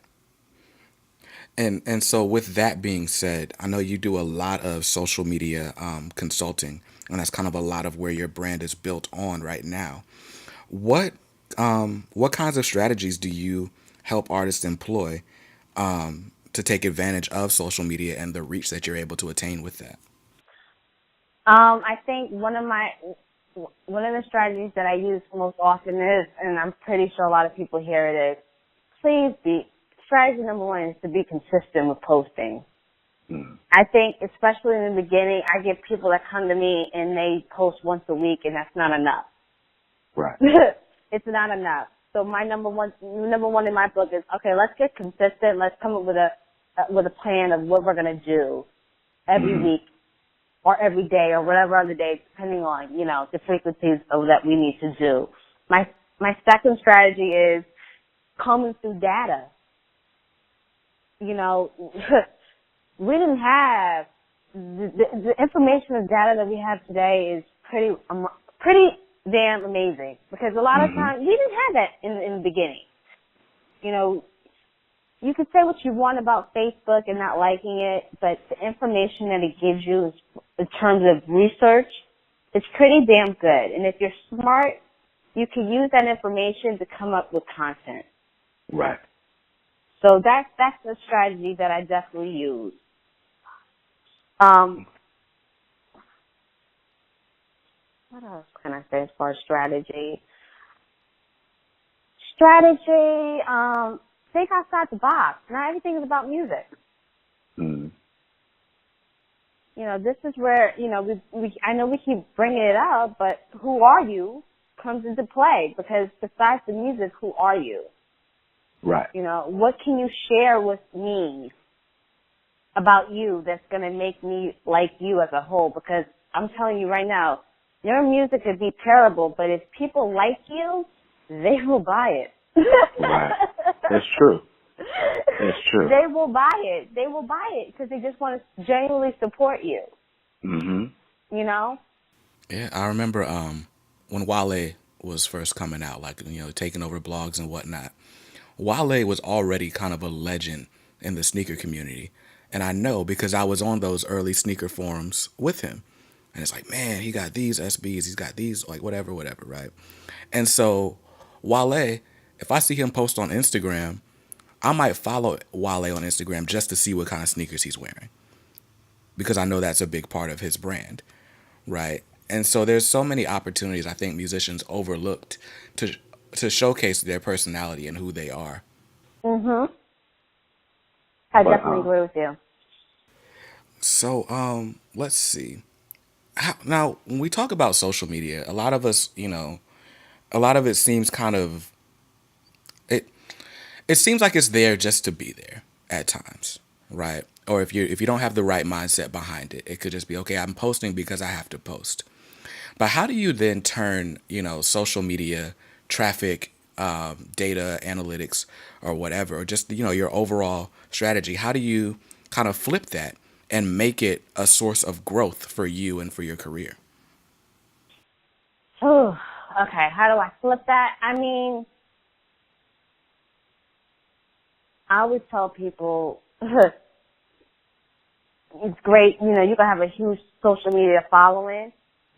And so with that being said, I know you do a lot of social media consulting, and that's kind of a lot of where your brand is built on right now. What what kinds of strategies do you help artists employ to take advantage of social media and the reach that you're able to attain with that? I think one of the strategies that I use most often is, and I'm pretty sure a lot of people hear it, is strategy number one is to be consistent with posting. I think, especially in the beginning, I get people that come to me and they post once a week, and that's not enough. Right. It's not enough. So my number one in my book is, okay, let's get consistent. Let's come up with a plan of what we're gonna do every week or every day or whatever other day, depending on, you know, the frequencies of that we need to do. My second strategy is combing through data. You know, we didn't have the information and data that we have today is pretty damn amazing, because a lot of times we didn't have that in the beginning. You know, you could say what you want about Facebook and not liking it, but the information that it gives you is, in terms of research, it's pretty damn good. And if you're smart, you can use that information to come up with content. Right. So that's the strategy that I definitely use. What else can I say as far as strategy? Think outside the box. Not everything is about music. You know, this is where, you know, I know we keep bringing it up, but who are you comes into play, because besides the music, who are you? Right. You know, what can you share with me about you that's going to make me like you as a whole? Because I'm telling you right now, your music could be terrible, but if people like you, they will buy it. Right. That's true. That's true. They will buy it. They will buy it because they just want to genuinely support you. You know? Yeah, I remember when Wale was first coming out, like, you know, taking over blogs and whatnot. Wale was already kind of a legend in the sneaker community. And I know because I was on those early sneaker forums with him. And it's like, man, he got these SBs, he's got these, like, whatever, right? And so Wale, if I see him post on Instagram, I might follow Wale on Instagram just to see what kind of sneakers he's wearing, because I know that's a big part of his brand, right? And so there's so many opportunities I think musicians overlooked to showcase their personality and who they are. I definitely agree with you. So let's see. Now, when we talk about social media, a lot of us, you know, a lot of it seems kind of it seems like it's there just to be there at times, right? Or if you don't have the right mindset behind it, it could just be, okay, I'm posting because I have to post. But how do you then turn, you know, social media traffic, data analytics, or whatever, or just, you know, your overall strategy? How do you kind of flip that and make it a source of growth for you and for your career? Oh, okay. How do I flip that? I mean, I would tell people it's great, you know, you can have a huge social media following,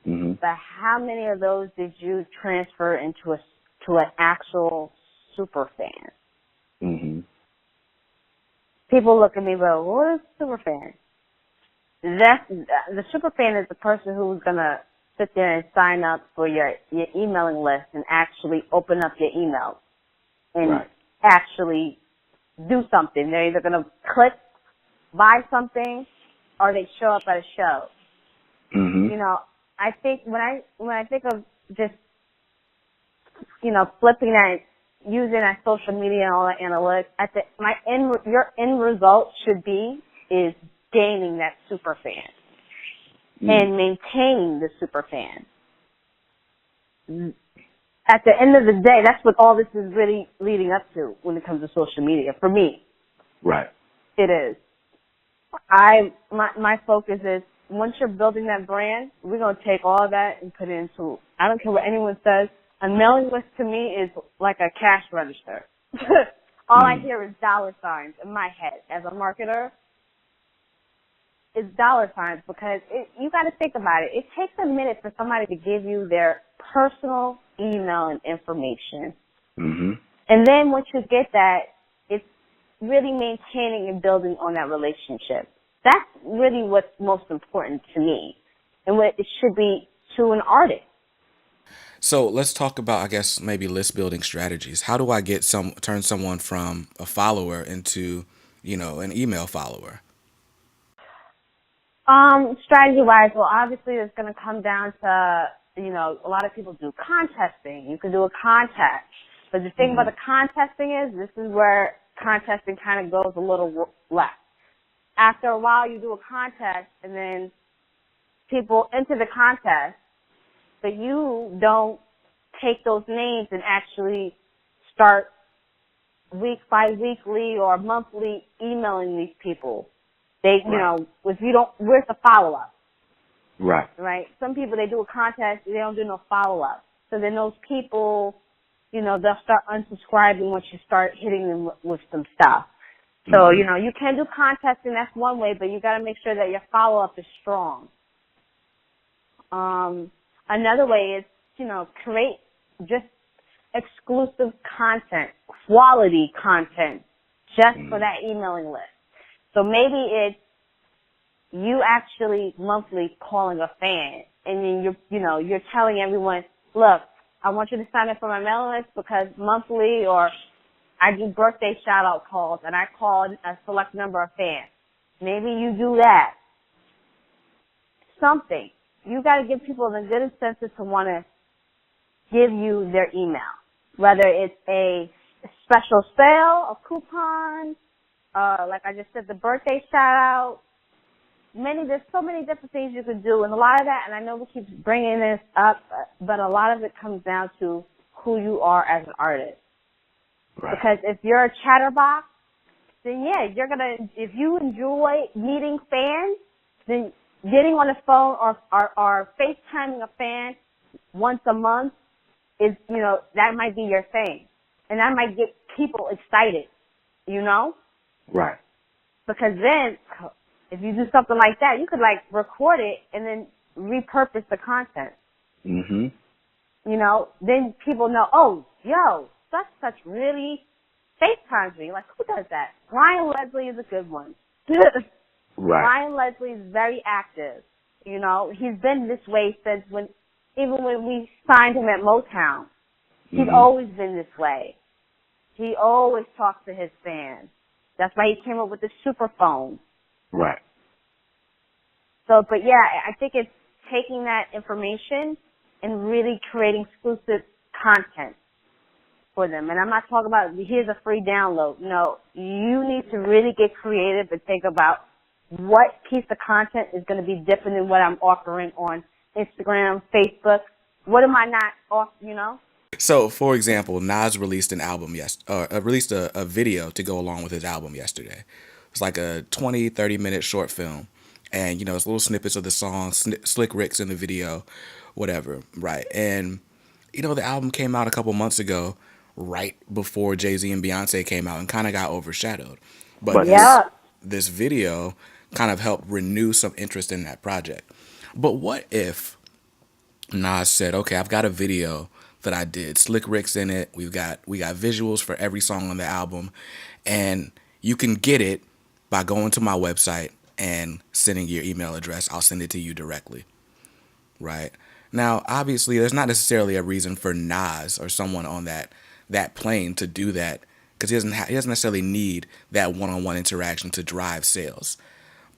but how many of those did you transfer into an actual super fan? People look at me and go, what is a super fan? The super fan is the person who's gonna sit there and sign up for your emailing list and actually open up your email and actually do something. They're either gonna click, buy something, or they show up at a show. You know, I think when I think of just, you know, flipping that, using that social media and all that analytics, your end result should be is gaining that super fan and maintaining the super fan. At the end of the day, that's what all this is really leading up to when it comes to social media. For me, Right. it is. My focus is, once you're building that brand, we're going to take all of that and put it into, I don't care what anyone says, a mailing list to me is like a cash register. all I hear is dollar signs in my head as a marketer. Is dollar signs because you got to think about it. It takes a minute for somebody to give you their personal email and information. Mm-hmm. And then once you get that, it's really maintaining and building on that relationship. That's really what's most important to me and what it should be to an artist. So let's talk about, I guess, maybe list building strategies. How do I turn someone from a follower into, an email follower? Strategy-wise, well, obviously it's going to come down to, a lot of people do contesting. You can do a contest. But the thing about the contesting is this is where contesting kind of goes a little left. After a while, you do a contest, and then people enter the contest, but you don't take those names and actually start weekly or monthly emailing these people. They, if you don't, where's the follow-up? Right. Right? Some people, they do a contest, they don't do no follow-up. So then those people, they'll start unsubscribing once you start hitting them with some stuff. So, you can do contesting, that's one way, but you got to make sure that your follow-up is strong. Another way is, create just exclusive content, quality content, just for that emailing list. So maybe it's you actually monthly calling a fan, and then you're telling everyone, look, I want you to sign up for my mailing list because monthly, or I do birthday shout out calls and I call a select number of fans. Maybe you do that. Something. You got to give people the good incentive to want to give you their email, whether it's a special sale, a coupon, like I just said, the birthday shout out. There's so many different things you can do, and a lot of that, and I know we keep bringing this up, but a lot of it comes down to who you are as an artist. Right. Because if you're a chatterbox, then if you enjoy meeting fans, then getting on the phone or FaceTiming a fan once a month is, that might be your thing. And that might get people excited, Right. Because then, if you do something like that, you could record it and then repurpose the content. Mm-hmm. Then people know, oh, such really FaceTimes me. Like, who does that? Ryan Leslie is a good one. Right. Ryan Leslie is very active. He's been this way since even when we signed him at Motown. He's always been this way. He always talks to his fans. That's why he came up with the super phone. Right. So, but yeah, I think it's taking that information and really creating exclusive content for them. And I'm not talking about, here's a free download. No, you need to really get creative and think about what piece of content is going to be different than what I'm offering on Instagram, Facebook. What am I not off, So, for example, Nas released an album released a video to go along with his album yesterday. It's like a 20, 30-minute short film. And, it's little snippets of the song, Slick Rick's in the video, whatever, right? And, the album came out a couple months ago, right before Jay-Z and Beyonce came out, and kind of got overshadowed. But this video kind of helped renew some interest in that project. But what if Nas said, okay, I've got a video that I did, Slick Rick's in it, we got visuals for every song on the album, and you can get it by going to my website and sending your email address. I'll send it to you directly, right? Now, obviously, there's not necessarily a reason for Nas or someone on that plane to do that, because he doesn't necessarily need that one-on-one interaction to drive sales.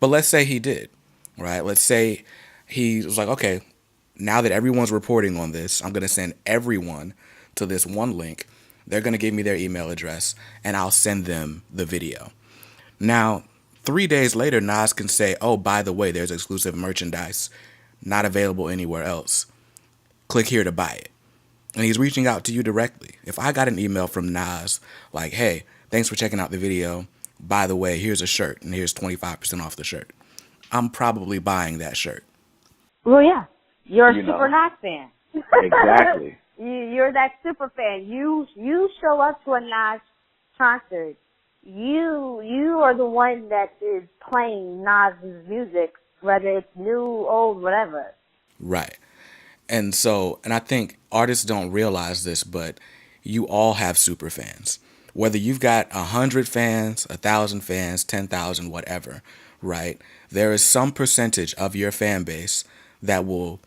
But let's say he did, right? Let's say he was like, okay, now that everyone's reporting on this, I'm going to send everyone to this one link. They're going to give me their email address, and I'll send them the video. Now, 3 days later, Nas can say, oh, by the way, there's exclusive merchandise not available anywhere else. Click here to buy it. And he's reaching out to you directly. If I got an email from Nas like, hey, thanks for checking out the video. By the way, here's a shirt, and here's 25% off the shirt. I'm probably buying that shirt. Well, yeah. You're a super Nas fan. Exactly. You're that super fan. You show up to a Nas concert, you are the one that is playing Nas's music, whether it's new, old, whatever. Right. And I think artists don't realize this, but you all have super fans. Whether you've got 100 fans, 1,000 fans, 10,000, whatever, right? There is some percentage of your fan base that will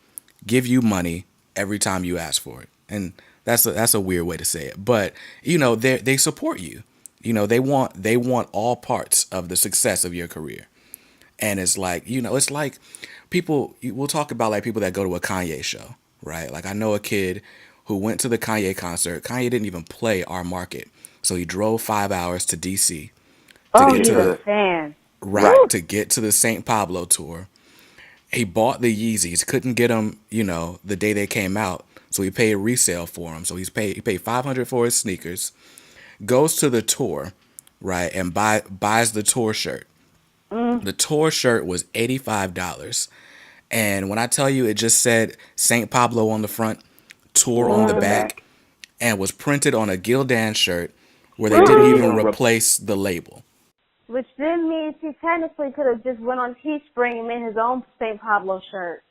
give you money every time you ask for it. And that's a weird way to say it, but they support you. They want all parts of the success of your career. And it's like, it's like we'll talk about like people that go to a Kanye show, right? Like I know a kid who went to the Kanye concert. Kanye didn't even play our market. So he drove 5 hours to DC he's a fan. Right, to get to the St. Pablo tour. He bought the Yeezys, couldn't get them, the day they came out. So he paid resale for them. So he paid $500 for his sneakers, goes to the tour, right, and buys the tour shirt. The tour shirt was $85. And when I tell you it just said St. Pablo on the front, tour on the back, and was printed on a Gildan shirt where they didn't even replace the label. Which then means he technically could have just went on Teespring and made his own St. Pablo shirt.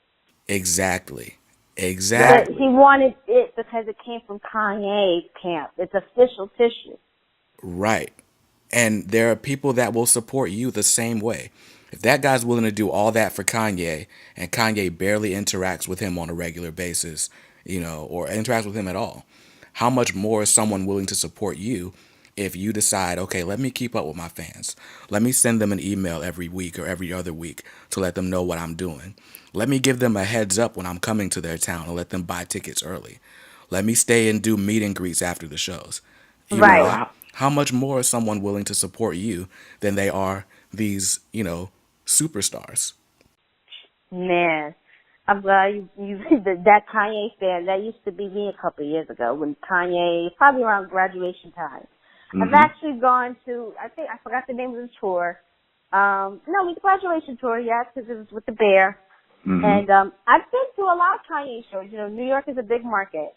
Exactly. But he wanted it because it came from Kanye's camp. It's official tissue. Right. And there are people that will support you the same way. If that guy's willing to do all that for Kanye, and Kanye barely interacts with him on a regular basis, or interacts with him at all, how much more is someone willing to support you if you decide, okay, let me keep up with my fans. Let me send them an email every week or every other week to let them know what I'm doing. Let me give them a heads up when I'm coming to their town and let them buy tickets early. Let me stay and do meet and greets after the shows. How much more is someone willing to support you than they are these, superstars? Man, I'm glad you that Kanye fan. That used to be me a couple of years ago when Kanye, probably around graduation time. I've actually gone to, I forgot the name of the tour. No, it was the graduation tour, yes, because it was with the Bear. And I've been to a lot of Kanye shows. New York is a big market.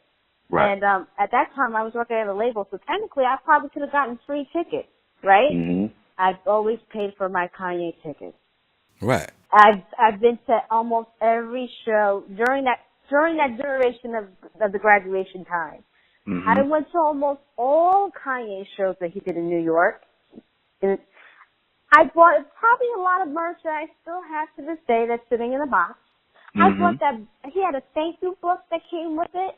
Right. And at that time, I was working at a label, so technically, I probably could have gotten free tickets, right? I've always paid for my Kanye tickets. Right. I've been to almost every show during that duration of the graduation time. I went to almost all Kanye shows that he did in New York. And I bought probably a lot of merch that I still have to this day that's sitting in a box. I bought that. He had a thank you book that came with it.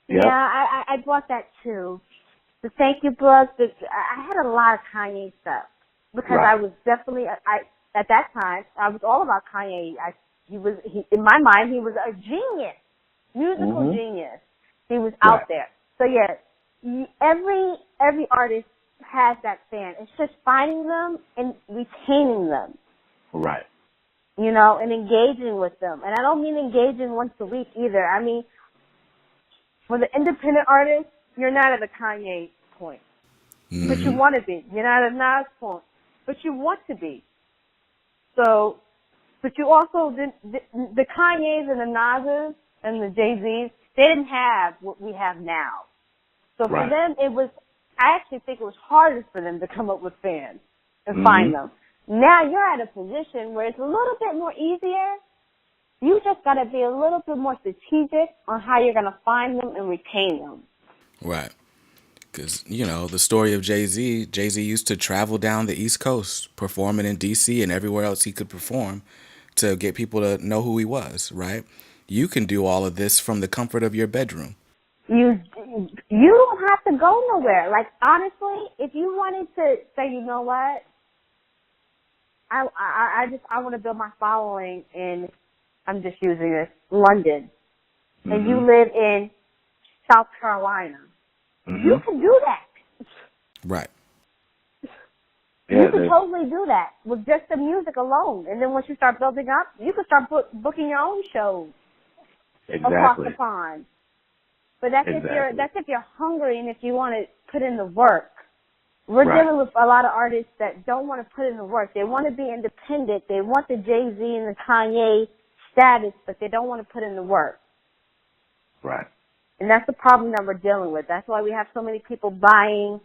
Yep. Yeah, I bought that too. The thank you book. I had a lot of Kanye stuff because I was definitely at that time I was all about Kanye. In my mind, he was a genius, musical genius. He was out there. So yeah, every artist has that fan. It's just finding them and retaining them. Right. And engaging with them. And I don't mean engaging once a week either. I mean, for the independent artist, you're not at a Kanye point. But you want to be. You're not at a Nas point. But you want to be. So, but you also, the Kanyes and the Nas's and the Jay-Z's, they didn't have what we have now. So for them, I actually think it was harder for them to come up with fans and find them. Now you're at a position where it's a little bit more easier. You just got to be a little bit more strategic on how you're going to find them and retain them. Right. Because, the story of Jay-Z used to travel down the East Coast, performing in D.C. and everywhere else he could perform to get people to know who he was, right? You can do all of this from the comfort of your bedroom. You don't have to go nowhere. Like, honestly, if you wanted to say, you know what, I want to build my following in, I'm just using this, London, and you live in South Carolina, you can do that. Right. You can totally do that with just the music alone. And then once you start building up, you can start booking your own shows across the pond. But that's if you're hungry and if you want to put in the work. We're dealing with a lot of artists that don't want to put in the work. They want to be independent. They want the Jay-Z and the Kanye status, but they don't want to put in the work. Right. And that's the problem that we're dealing with. That's why we have so many people buying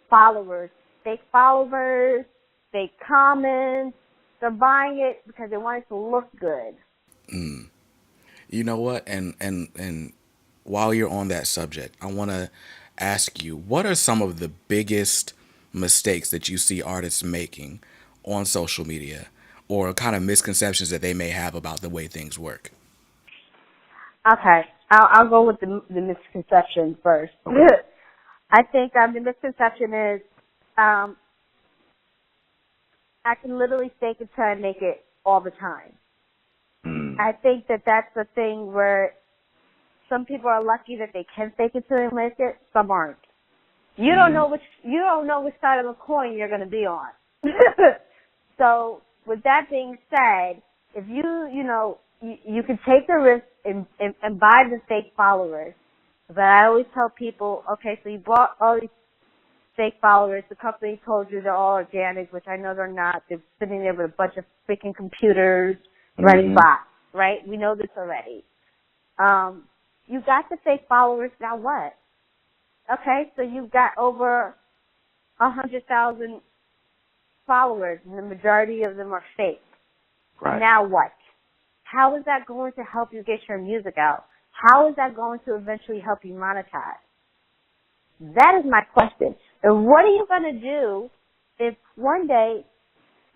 followers fake followers, fake comments. They're buying it because they want it to look good. You know what? And while you're on that subject, I want to ask you, what are some of the biggest mistakes that you see artists making on social media, or kind of misconceptions that they may have about the way things work? Okay, I'll go with the misconception first. Okay. I think the misconception is I can literally fake it till I make it all the time. I think that that's the thing where some people are lucky that they can fake it till they make it. Some aren't. You don't know which side of the coin you're going to be on. So with that being said, if you can take the risk and buy the fake followers. But I always tell people, okay, so you bought all these fake followers. The company told you they're all organic, which I know they're not. They're sitting there with a bunch of freaking computers running bots, right? We know this already. You got the fake followers, now what? Okay, so you've got over 100,000 followers, and the majority of them are fake. Right. Now what? How is that going to help you get your music out? How is that going to eventually help you monetize? That is my question. And what are you going to do if one day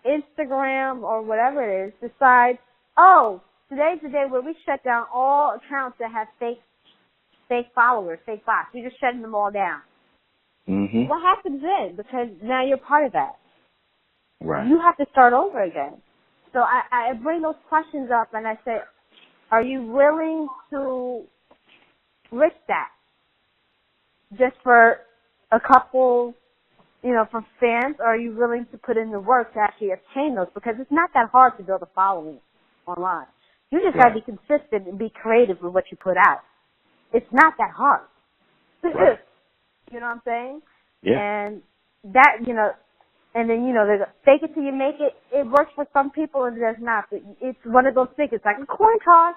Instagram or whatever it is decides, oh, today's the day where we shut down all accounts that have fake followers, fake bots. We're just shutting them all down. Mm-hmm. What happens then? Because now you're part of that. Right. You have to start over again. So I bring those questions up and I say, are you willing to risk that just for a couple, for fans? Or are you willing to put in the work to actually obtain those? Because it's not that hard to build a following online. You just got to be consistent and be creative with what you put out. It's not that hard. Right. You know what I'm saying? Yeah. And that, and then, there's fake it till you make it. It works for some people and it does not. But it's one of those things. It's like a coin toss.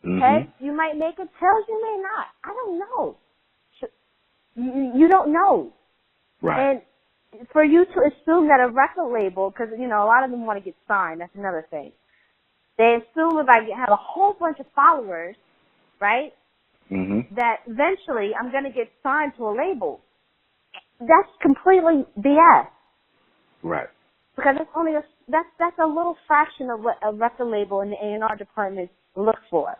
Okay? You might make it tails, you may not. I don't know. You don't know. Right. And for you to assume that a record label, because, a lot of them want to get signed. That's another thing. They assume if I have a whole bunch of followers, right, that eventually I'm going to get signed to a label. That's completely BS. Right. Because it's only that's a little fraction of what a record label in the A&R department looks for.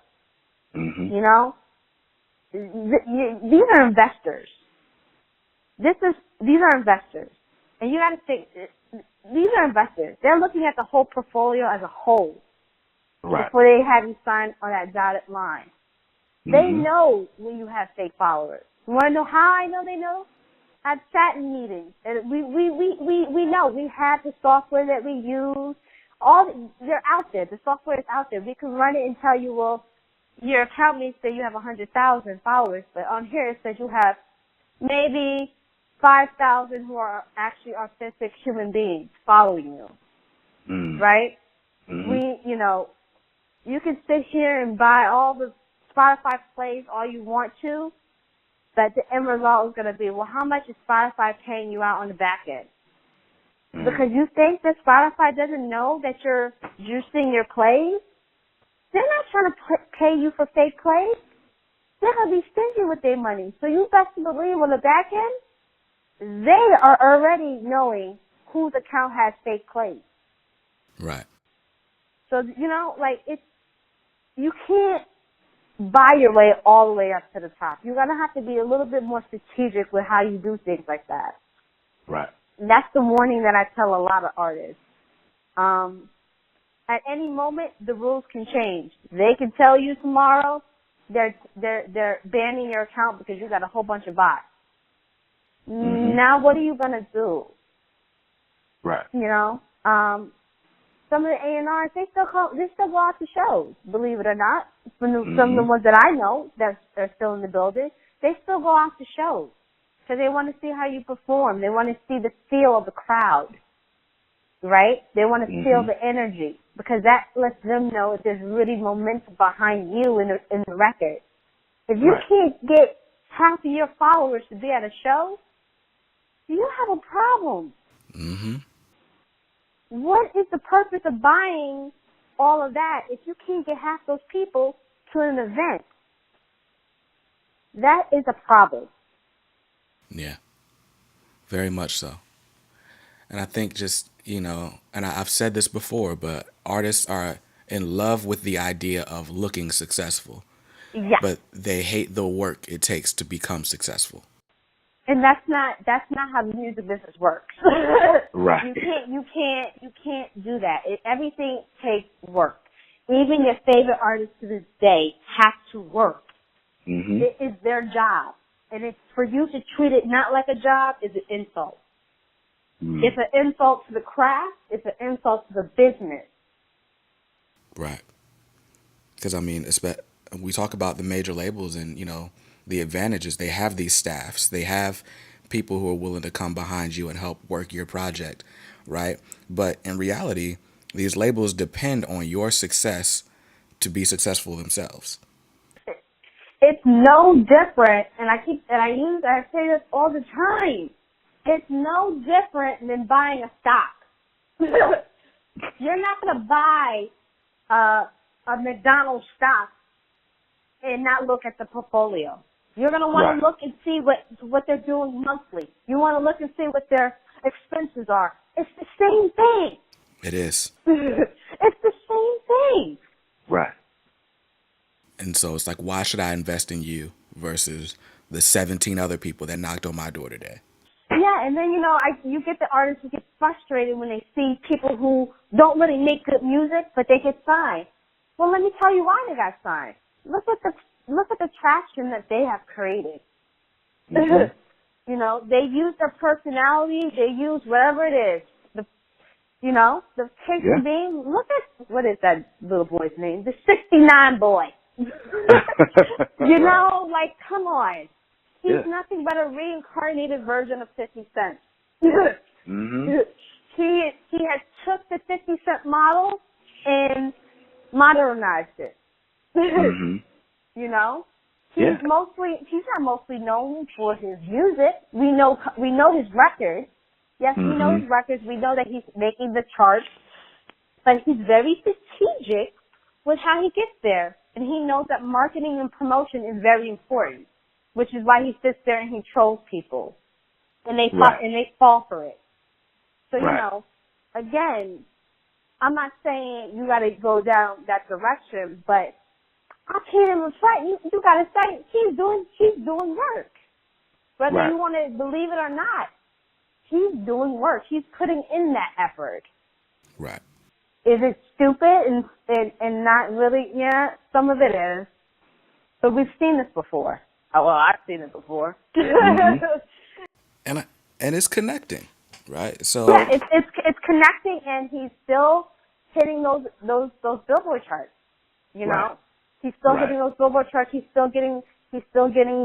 These are investors. These are investors, and you got to think these are investors. They're looking at the whole portfolio as a whole before they have you sign on that dotted line. They know when you have fake followers. You want to know how I know they know? I've sat in meetings, and we know. We have the software that we use. They're out there. The software is out there. We can run it and tell you, well, your account may say you have 100,000 followers, but on here it says you have maybe 5,000 who are actually authentic human beings following you. Right? You can sit here and buy all the Spotify plays all you want to, but the end result is going to be, well, how much is Spotify paying you out on the back end? Because you think that Spotify doesn't know that you're juicing your plays? They're not trying to pay you for fake plays. They're going to be stingy with their money. So you best believe on the back end, they are already knowing whose account has fake plays. Right. So, you can't buy your way all the way up to the top. You're going to have to be a little bit more strategic with how you do things like that. Right. And that's the warning that I tell a lot of artists. At any moment, the rules can change. They can tell you tomorrow they're banning your account because you got a whole bunch of bots. Now, what are you going to do? Right. Some of the A&Rs, they still go out to shows, believe it or not. Some of the ones that I know that are still in the building, they still go out to shows because they want to see how you perform. They want to see the feel of the crowd, right? They want to feel the energy because that lets them know if there's really momentum behind you in the record. If you can't get half of your followers to be at a show, you have a problem. Mm-hmm. What is the purpose of buying all of that if you can't get half those people to an event? That is a problem. Yeah, very much so. And I think just, and I've said this before, but artists are in love with the idea of looking successful, Yeah. but they hate the work it takes to become successful. And that's not how the music business works. Right. You can't do that. Everything takes work. Even your favorite artists to this day have to work. Mm-hmm. It is their job. And it's for you to treat it not like a job is an insult. Mm. It's an insult to the craft. It's an insult to the business. Right. Because, we talk about the major labels and, the advantages. They have these staffs. They have people who are willing to come behind you and help work your project, right? But in reality, these labels depend on your success to be successful themselves. It's no different, and I say this all the time. It's no different than buying a stock. You're not going to buy a McDonald's stock and not look at the portfolio. You're going to want to look and see what they're doing monthly. You want to look and see what their expenses are. It's the same thing. It is. It's the same thing. Right. And so it's like, why should I invest in you versus the 17 other people that knocked on my door today? Yeah, and then, you get the artists who get frustrated when they see people who don't really make good music, but they get signed. Well, let me tell you why they got signed. Look at the traction that they have created. Mm-hmm. They use their personality. They use whatever it is. The case of being, look at, what is that little boy's name? The 69 boy. Come on. He's nothing but a reincarnated version of 50 Cent. Mm-hmm. He has took the 50 Cent model and modernized it. Mm-hmm. He's not mostly known for his music. We know his records. Yes, we know his records. We know that he's making the charts, but he's very strategic with how he gets there, and he knows that marketing and promotion is very important, which is why he sits there and he trolls people, and they fall for it. So again, I'm not saying you got to go down that direction, but I can't even fight. You got to say he's doing work, whether you want to believe it or not. He's doing work. He's putting in that effort. Right. Is it stupid and not really? Yeah, some of it is. But we've seen this before. Oh, well, I've seen it before. And it's connecting, right? So yeah, it's connecting, and he's still hitting those Billboard charts. He's still hitting those Billboard charts. He's still getting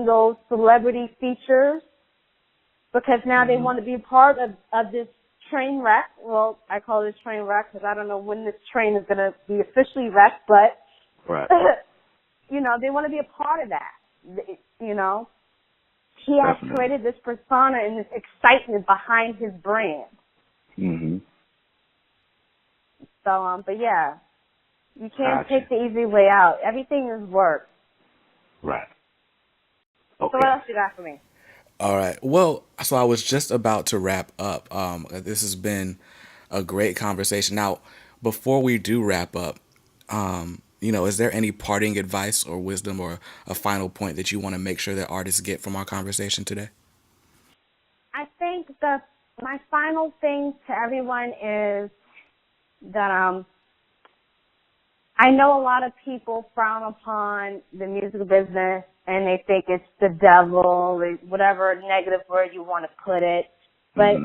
those celebrity features, because now they want to be part of this train wreck. Well, I call it a train wreck because I don't know when this train is going to be officially wrecked, but they want to be a part of that. He has created this persona and this excitement behind his brand. Mm-hmm. So, but yeah, you can't take the easy way out. Everything is work. Right. Okay. So what else you got for me? All right. Well, so I was just about to wrap up. This has been a great conversation. Now, before we do wrap up, is there any parting advice or wisdom or a final point that you want to make sure that artists get from our conversation today? I think my final thing to everyone is that I know a lot of people frown upon the music business, and they think it's the devil, or whatever negative word you want to put it. But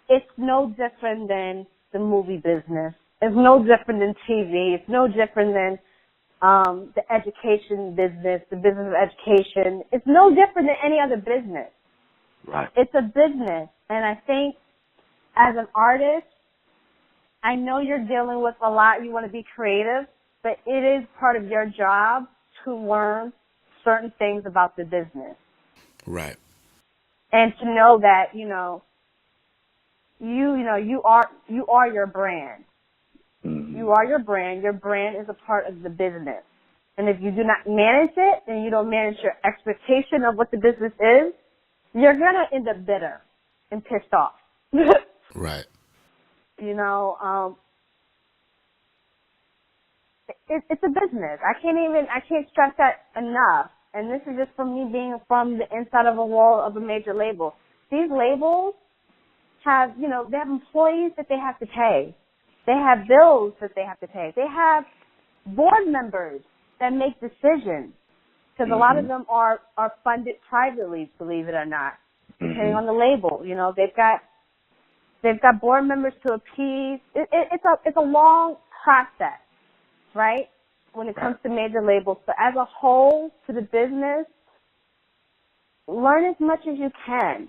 it's no different than the movie business. It's no different than TV. It's no different than the education business, the business of education. It's no different than any other business. Right. It's a business. And I think as an artist, I know you're dealing with a lot. You want to be creative, but it is part of your job to learn certain things about the business. Right. And to know that, you are your brand. Mm-hmm. You are your brand. Your brand is a part of the business. And if you do not manage it and you don't manage your expectation of what the business is, you're going to end up bitter and pissed off. Right. It's a business. I can't stress that enough. And this is just from me being from the inside of a wall of a major label. These labels have, they have employees that they have to pay. They have bills that they have to pay. They have board members that make decisions. Because a lot of them are funded privately, believe it or not, depending on the label. They've got board members to appease. It's a long process, right? When it comes to major labels. So as a whole, to the business, learn as much as you can.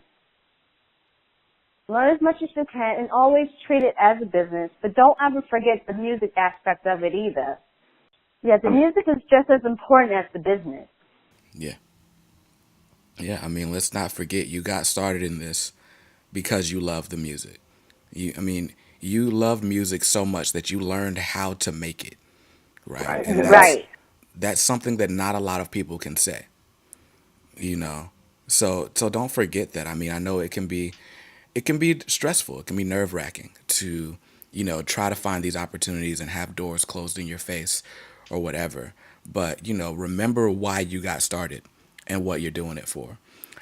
Learn as much as you can and always treat it as a business. But don't ever forget the music aspect of it either. Yeah, the music is just as important as the business. Yeah. Yeah, I mean, let's not forget you got started in this because you love the music. You love music so much that you learned how to make it, right? And that's something that not a lot of people can say, So don't forget that. I mean, I know it can be stressful. It can be nerve-wracking to, try to find these opportunities and have doors closed in your face or whatever. But, remember why you got started and what you're doing it for.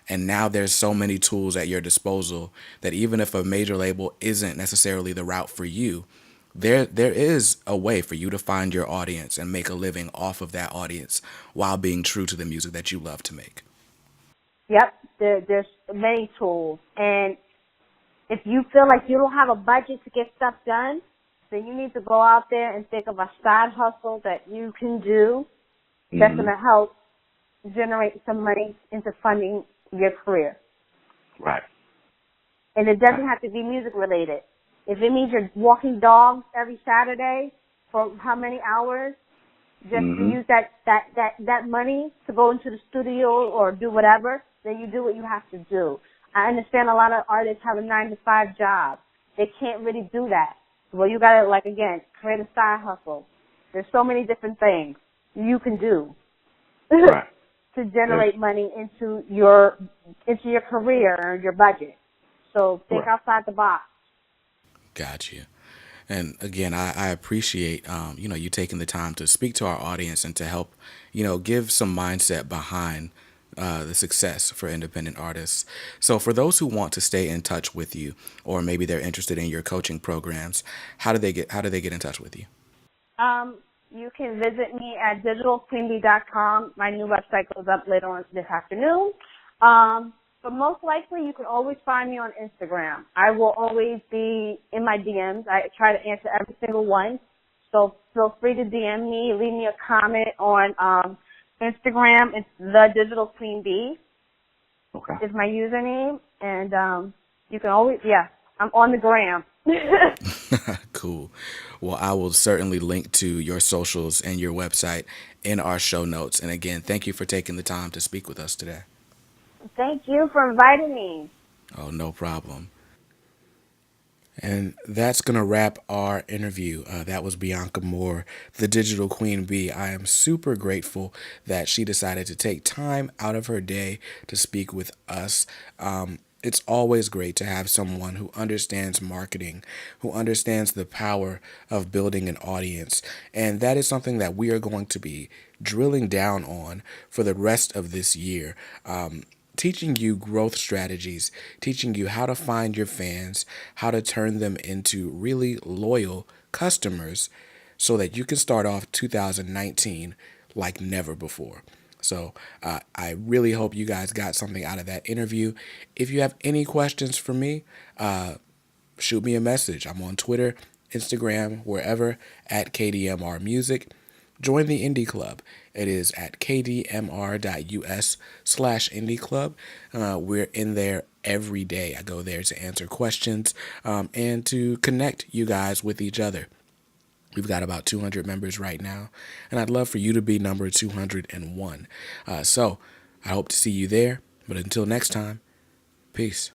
And now there's so many tools at your disposal that even if a major label isn't necessarily the route for you, there is a way for you to find your audience and make a living off of that audience while being true to the music that you love to make. Yep, there's many tools. And if you feel like you don't have a budget to get stuff done, then you need to go out there and think of a side hustle that you can do that's going to help generate some money into funding your career. Right. And it doesn't have to be music related. If it means you're walking dogs every Saturday for how many hours, just to use that money to go into the studio or do whatever, then you do what you have to do. I understand a lot of artists have a 9-to-5 job. They can't really do that. Well, you gotta, create a side hustle. There's so many different things you can do to generate money into your career or your budget. So think outside the box. Got you. And again, I appreciate, you taking the time to speak to our audience and to help, give some mindset behind the success for independent artists. So for those who want to stay in touch with you, or maybe they're interested in your coaching programs, how do they get in touch with you? You can visit me at digitalqueenbee.com. My new website goes up later on this afternoon. But most likely, you can always find me on Instagram. I will always be in my DMs. I try to answer every single one. So feel free to DM me, leave me a comment on Instagram. It's The Digital Queen Bee. Okay. Is my username. And you can always, I'm on the gram. Cool. Well, I will certainly link to your socials and your website in our show notes. And again, thank you for taking the time to speak with us today. Thank you for inviting me. Oh, no problem. And that's going to wrap our interview. That was Bianca Moore, the Digital Queen Bee. I am super grateful that she decided to take time out of her day to speak with us. It's always great to have someone who understands marketing, who understands the power of building an audience. And that is something that we are going to be drilling down on for the rest of this year. Teaching you growth strategies, teaching you how to find your fans, how to turn them into really loyal customers so that you can start off 2019 like never before. So I really hope you guys got something out of that interview. If you have any questions for me, shoot me a message. I'm on Twitter, Instagram, wherever, at KDMR Music. Join the Indie Club. It is at kdmr.us/Indie Club. We're in there every day. I go there to answer questions and to connect you guys with each other. We've got about 200 members right now, and I'd love for you to be number 201. So I hope to see you there. But until next time, peace.